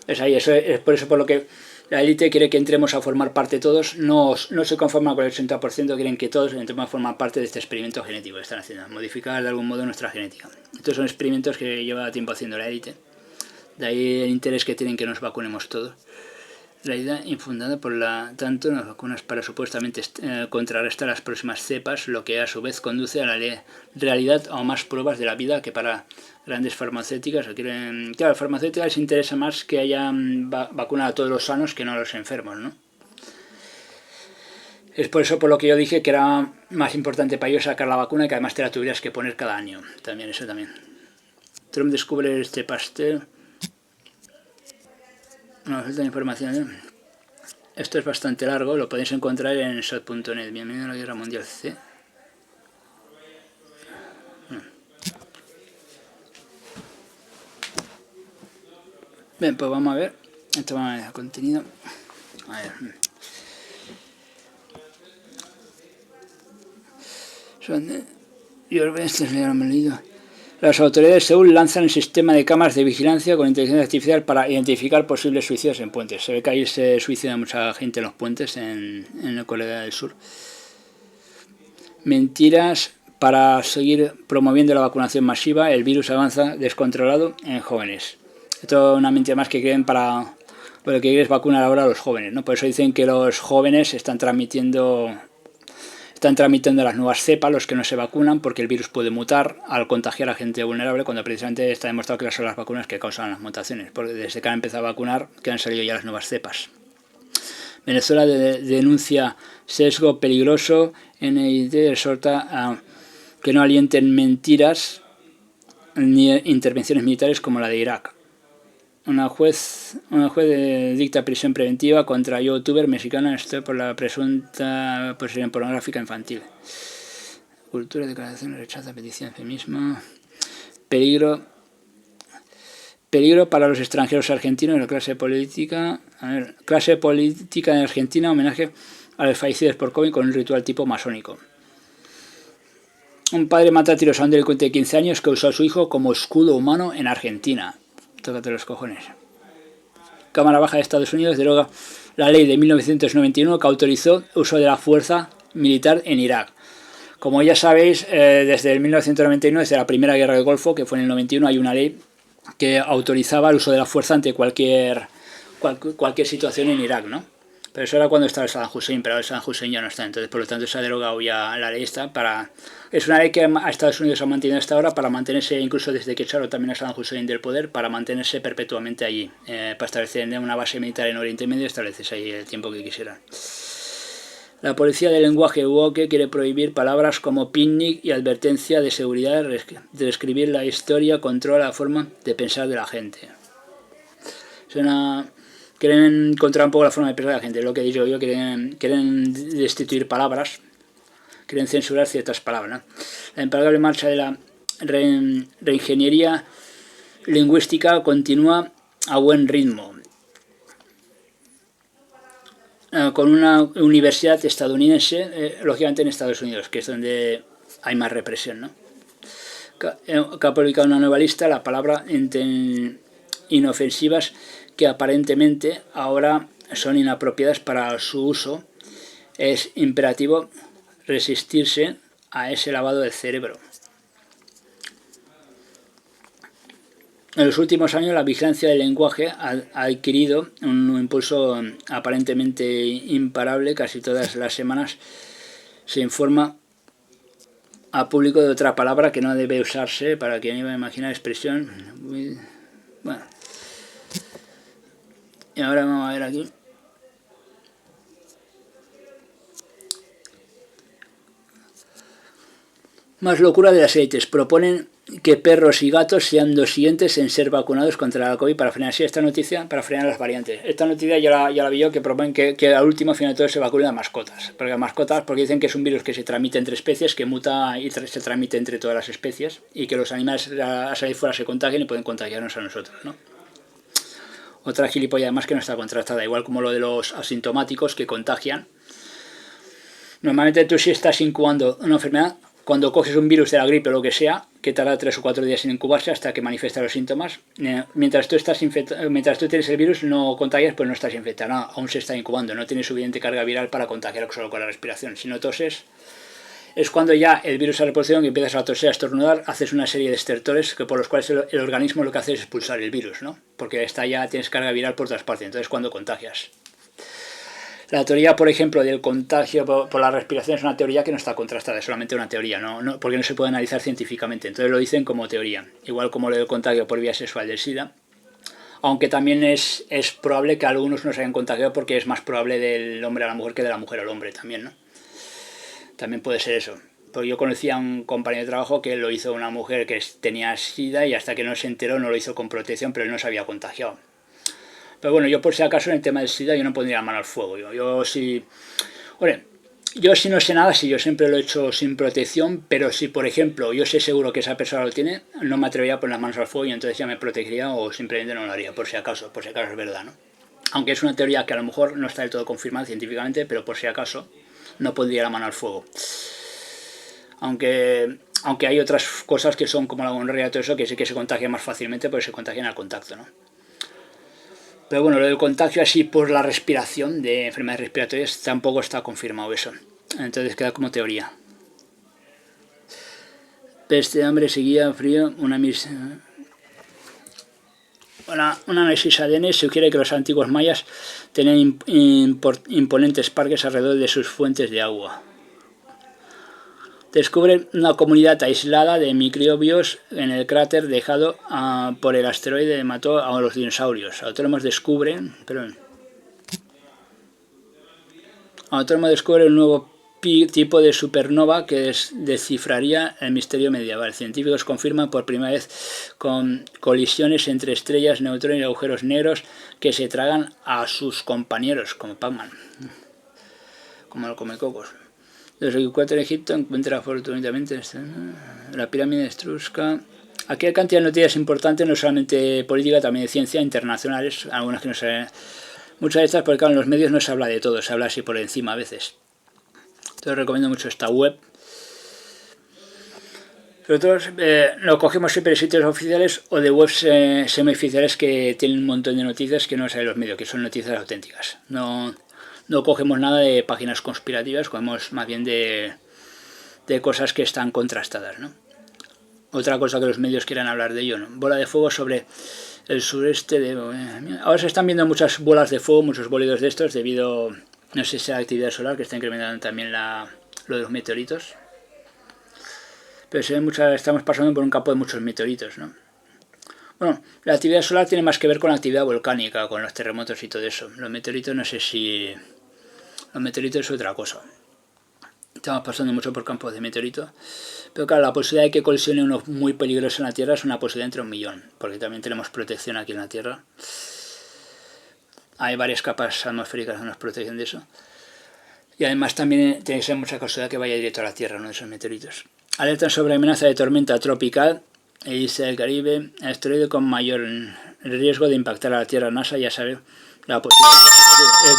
Speaker 1: Es ahí, eso es por eso por lo que la élite quiere que entremos a formar parte todos, no se conforma con el 80%, quieren que todos entremos a formar parte de este experimento genético que están haciendo, modificar de algún modo nuestra genética. Estos son experimentos que lleva tiempo haciendo la élite, de ahí el interés que tienen que nos vacunemos todos. La idea infundada por tanto las vacunas para supuestamente contrarrestar las próximas cepas, lo que a su vez conduce a la realidad o más pruebas de la vida que para grandes farmacéuticas. Claro, a las farmacéuticas les interesa más que haya vacuna a todos los sanos que no a los enfermos, ¿no? Es por eso por lo que yo dije que era más importante para ellos sacar la vacuna y que además te la tuvieras que poner cada año. También, eso también. Trump descubre este pastel. No, falta información, ¿eh? Esto es bastante largo, lo podéis encontrar en shot.net. Bienvenido a la Guerra Mundial C. Bien, pues vamos a ver. Esto va a ver el contenido. A ver. Las autoridades de Seúl lanzan el sistema de cámaras de vigilancia con inteligencia artificial para identificar posibles suicidios en puentes. Se ve que ahí se suicida mucha gente en los puentes en Corea del Sur. Mentiras para seguir promoviendo la vacunación masiva. El virus avanza descontrolado en jóvenes. Esto es una mentira más que creen para lo que quieren es vacunar ahora a los jóvenes, ¿no? Por eso dicen que los jóvenes están tramitando las nuevas cepas, los que no se vacunan, porque el virus puede mutar al contagiar a gente vulnerable, cuando precisamente está demostrado que son las vacunas que causan las mutaciones, porque desde que han empezado a vacunar que han salido ya las nuevas cepas. Venezuela denuncia sesgo peligroso. NIT exhorta a que no alienten mentiras ni intervenciones militares como la de Irak. Una juez dicta prisión preventiva contra youtuber mexicana por la presunta posesión pornográfica infantil. Cultura, declaración, rechaza, petición, feminismo. Peligro para los extranjeros argentinos, la clase política. Clase política en Argentina, homenaje a los fallecidos por COVID con un ritual tipo masónico. Un padre mata a tiros a un delincuente de 15 años que usó a su hijo como escudo humano en Argentina. Tócate los cojones. Cámara Baja de Estados Unidos deroga la ley de 1991 que autorizó el uso de la fuerza militar en Irak. Como ya sabéis, desde el 1999, desde la primera guerra del Golfo, que fue en el 91, hay una ley que autorizaba el uso de la fuerza ante cualquier situación en Irak, ¿no? Pero eso era cuando estaba Saddam Hussein, pero ahora Saddam Hussein ya no está. Entonces, por lo tanto, se ha derogado ya la ley esta para... Es una ley que a Estados Unidos ha mantenido hasta ahora para mantenerse, incluso desde que echaron también a Saddam Hussein del poder, para mantenerse perpetuamente allí. Para establecer una base militar en Oriente Medio y establecerse ahí el tiempo que quisieran. La policía del lenguaje woke quiere prohibir palabras como picnic y advertencia de seguridad, describir la historia, controla la forma de pensar de la gente. Quieren encontrar un poco la forma de pensar de la gente, lo que he dicho yo, quieren destituir palabras, quieren censurar ciertas palabras, ¿no? La imparable marcha de la reingeniería lingüística continúa a buen ritmo. Con una universidad estadounidense, lógicamente en Estados Unidos, que es donde hay más represión, ¿no? Que ha publicado una nueva lista, la palabra inofensivas que aparentemente ahora son inapropiadas para su uso. Es imperativo resistirse a ese lavado del cerebro. En los últimos años la vigilancia del lenguaje ha adquirido un impulso aparentemente imparable. Casi todas las semanas se informa a público de otra palabra que no debe usarse para quien iba a imaginar expresión. Bueno. Y ahora vamos a ver aquí. Más locura de las élites. Proponen que perros y gatos sean los siguientes en ser vacunados contra la COVID para frenar así esta noticia, para frenar las variantes. Esta noticia ya la vi yo, que proponen que al último final de todo se vacunen a mascotas. Porque dicen que es un virus que se transmite entre especies, que muta y se transmite entre todas las especies, y que los animales a salir fuera se contagian y pueden contagiarnos a nosotros, ¿no? Otra gilipollas además que no está contrastada, igual como lo de los asintomáticos que contagian. Normalmente tú si estás incubando una enfermedad, cuando coges un virus de la gripe o lo que sea, que tarda 3 o 4 días en incubarse hasta que manifiesta los síntomas, mientras tú tienes el virus no contagias, pues no estás infectado, no, aún se está incubando, no tienes suficiente carga viral para contagiar solo con la respiración. Si no toses, es cuando ya el virus se ha reproducido, que empiezas a toser, a estornudar, haces una serie de estertores por los cuales el organismo lo que hace es expulsar el virus, ¿no? Porque ya tienes carga viral por todas partes, entonces cuando contagias. La teoría, por ejemplo, del contagio por la respiración es una teoría que no está contrastada, es solamente una teoría, porque no se puede analizar científicamente, entonces lo dicen como teoría, igual como lo del contagio por vía sexual del SIDA, aunque también es probable que algunos no se hayan contagiado porque es más probable del hombre a la mujer que de la mujer al hombre también, ¿no? También puede ser eso. Porque yo conocía a un compañero de trabajo que lo hizo una mujer que tenía SIDA y hasta que no se enteró no lo hizo con protección, pero él no se había contagiado. Pero bueno, yo por si acaso en el tema del SIDA yo no pondría la mano al fuego. Yo sí no sé nada, si yo siempre lo he hecho sin protección, pero si por ejemplo yo sé seguro que esa persona lo tiene, no me atrevería a poner las manos al fuego y entonces ya me protegería o simplemente no lo haría, por si acaso es verdad, ¿no? Aunque es una teoría que a lo mejor no está del todo confirmada científicamente, pero por si acaso no pondría la mano al fuego. Aunque hay otras cosas que son como la gonorrea y todo eso que sí que se contagian más fácilmente porque se contagian al contacto, ¿no? Pero bueno, lo del contagio así por la respiración de enfermedades respiratorias tampoco está confirmado eso. Entonces queda como teoría. Peste, hambre, sequía, frío, un análisis ADN sugiere que los antiguos mayas tenían imponentes parques alrededor de sus fuentes de agua. Descubren una comunidad aislada de microbios en el cráter dejado por el asteroide que mató a los dinosaurios. Autónomos descubren un nuevo tipo de supernova que descifraría el misterio medieval. Científicos confirman por primera vez con colisiones entre estrellas, neutrones y agujeros negros que se tragan a sus compañeros, como Pac-Man, como el Comecocos. Los Equicuatro en Egipto encuentra afortunadamente la pirámide etrusca. Aquí hay cantidad de noticias importantes, no solamente política, también de ciencia, internacionales, algunas que no se... Muchas de estas, porque claro, en los medios no se habla de todo, se habla así por encima a veces. Entonces recomiendo mucho esta web. Nosotros lo cogemos siempre de sitios oficiales o de webs semioficiales que tienen un montón de noticias que no salen los medios, que son noticias auténticas. No cogemos nada de páginas conspirativas, cogemos más bien de cosas que están contrastadas, ¿no? Otra cosa que los medios quieran hablar de ello, ¿no? Bola de fuego sobre el sureste de... Ahora se están viendo muchas bolas de fuego, muchos bólidos de estos, debido, no sé si a la actividad solar, que está incrementando también lo de los meteoritos. Pero se ven estamos pasando por un campo de muchos meteoritos, ¿no? Bueno, la actividad solar tiene más que ver con la actividad volcánica, con los terremotos y todo eso. Los meteoritos no sé si... Los meteoritos es otra cosa. Estamos pasando mucho por campos de meteoritos. Pero claro, la posibilidad de que colisione uno muy peligroso en la Tierra es una posibilidad entre 1.000.000, porque también tenemos protección aquí en la Tierra. Hay varias capas atmosféricas que nos protegen de eso. Y además también tiene que ser mucha casualidad que vaya directo a la Tierra, uno de esos meteoritos. Alertan sobre amenaza de tormenta tropical en Isla del Caribe, el asteroide con mayor riesgo de impactar a la Tierra. NASA ya sabe la posibilidad.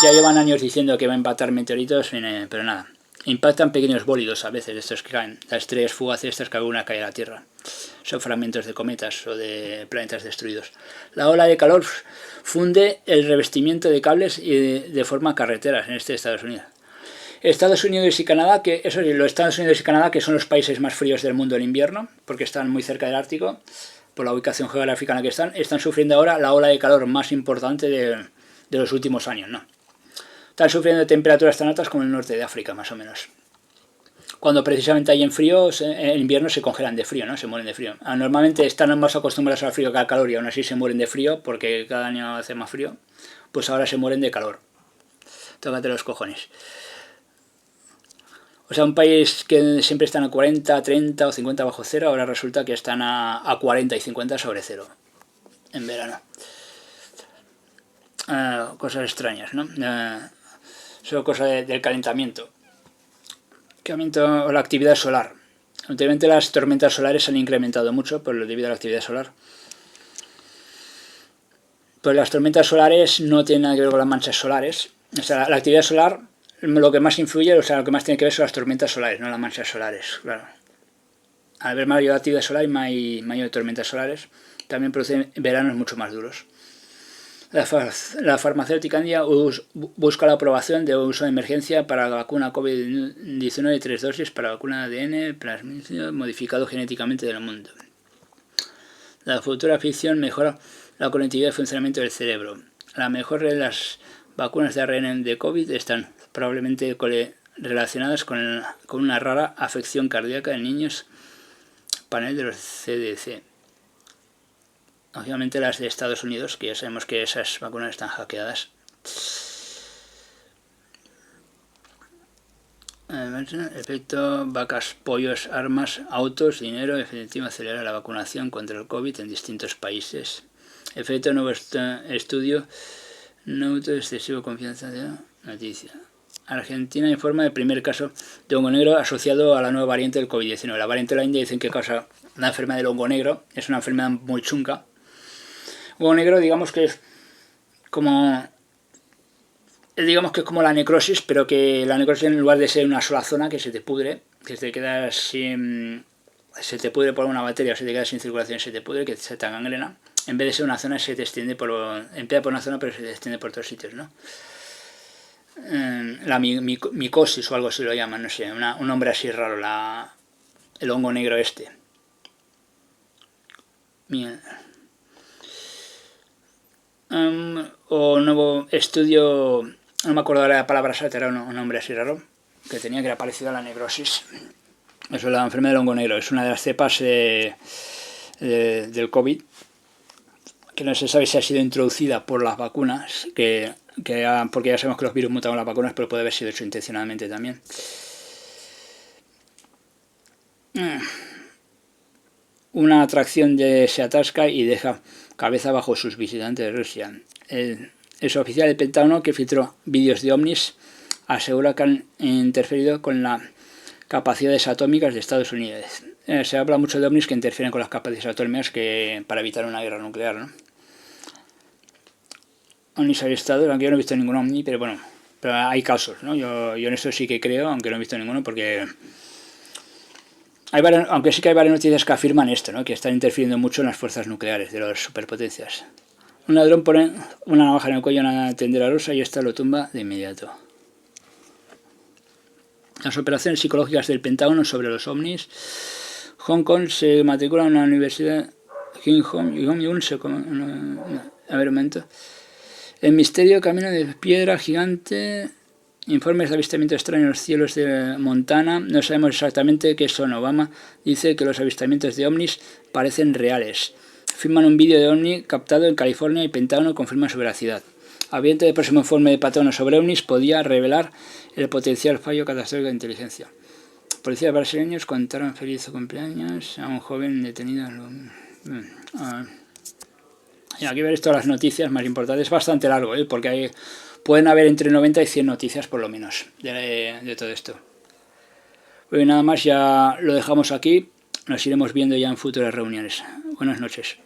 Speaker 1: Ya llevan años diciendo que va a impactar meteoritos, pero nada. Impactan pequeños bólidos a veces, estos que caen, las estrellas fugaces, estas que alguna cae a la Tierra. Son fragmentos de cometas o de planetas destruidos. La ola de calor funde el revestimiento de cables y de forma carreteras en Estados Unidos. Estados Unidos y Canadá, que eso sí, los Estados Unidos y Canadá, que son los países más fríos del mundo en invierno, porque están muy cerca del Ártico, por la ubicación geográfica en la que están sufriendo ahora la ola de calor más importante de los últimos años, ¿no? Están sufriendo temperaturas tan altas como en el norte de África, más o menos. Cuando precisamente hay en frío, en invierno se congelan de frío, ¿no? Se mueren de frío. Normalmente están más acostumbrados al frío que al calor y aún así se mueren de frío porque cada año hace más frío. Pues ahora se mueren de calor. Tócate los cojones. O sea, un país que siempre están a 40, 30 o 50 bajo cero, ahora resulta que están a 40 y 50 sobre cero en verano. Cosas extrañas, ¿no? Son cosas del calentamiento. O la actividad solar. Últimamente las tormentas solares se han incrementado mucho debido a la actividad solar. Pues las tormentas solares no tienen nada que ver con las manchas solares. O sea, la actividad solar, lo que más influye, o sea, lo que más tiene que ver son las tormentas solares, no las manchas solares, claro. Al haber mayor actividad solar y mayor tormentas solares, también producen veranos mucho más duros. La farmacéutica india busca la aprobación de uso de emergencia para la vacuna COVID-19 de 3 dosis para la vacuna ADN plasmídico modificado genéticamente del mundo. La futura ficción mejora la conectividad y funcionamiento del cerebro. La mejor de las vacunas de ARN de COVID están probablemente relacionadas con una rara afección cardíaca en niños. Panel de los CDC. Obviamente las de Estados Unidos, que ya sabemos que esas vacunas están hackeadas. Efecto: vacas, pollos, armas, autos, dinero. Efectivo: acelera la vacunación contra el COVID en distintos países. Efecto: nuevo estudio. No excesivo confianza de noticia. Argentina informa del primer caso de hongo negro asociado a la nueva variante del COVID-19. La variante de la India dicen que causa una enfermedad del hongo negro. Es una enfermedad muy chunga. Hongo negro, digamos que es como la necrosis, pero que la necrosis, en lugar de ser una sola zona que se te pudre, que te quedas sin, se te pudre por una bacteria o se te queda sin circulación, se te pudre, que se te gangrena, en vez de ser una zona se te extiende empieza por una zona pero se te extiende por otros sitios, ¿no? La micosis o algo así lo llaman, no sé, un nombre así raro, el hongo negro este. Bien. O nuevo estudio, no me acuerdo ahora la palabra exacta, era un nombre así raro, que tenía que era parecido a la necrosis. Eso es la enfermedad del hongo negro, es una de las cepas del COVID, que no se sabe si ha sido introducida por las vacunas, porque ya sabemos que los virus mutan con las vacunas, pero puede haber sido hecho intencionalmente también. Una atracción se atasca y deja cabeza bajo sus visitantes de Rusia. El oficial del Pentágono que filtró vídeos de ovnis asegura que han interferido con las capacidades atómicas de Estados Unidos. Se habla mucho de ovnis que interfieren con las capacidades atómicas para evitar una guerra nuclear, ¿no? Ovnis avistados, aunque yo no he visto ningún ovni, pero bueno, pero hay casos, ¿no? Yo en eso sí que creo, aunque no he visto ninguno, porque aunque sí que hay varias noticias que afirman esto, ¿no? Que están interfiriendo mucho en las fuerzas nucleares de las superpotencias. Un ladrón pone una navaja en el cuello a una tendera rusa y esta lo tumba de inmediato. Las operaciones psicológicas del Pentágono sobre los ovnis. Hong Kong se matricula en una universidad. A ver, un momento. El misterio camino de piedra gigante. Informes de avistamiento extraño en los cielos de Montana. No sabemos exactamente qué son. Obama dice que los avistamientos de ovnis parecen reales. Firman un vídeo de ovni captado en California y Pentágono confirma su veracidad. Ambiente del próximo informe de Pentágono sobre ovnis podía revelar el potencial fallo catastrófico de inteligencia. Policías brasileños contaron feliz cumpleaños a un joven detenido. Y aquí veréis todas las noticias más importantes. Es bastante largo, porque pueden haber entre 90 y 100 noticias por lo menos de todo esto. Pues nada más, ya lo dejamos aquí. Nos iremos viendo ya en futuras reuniones. Buenas noches.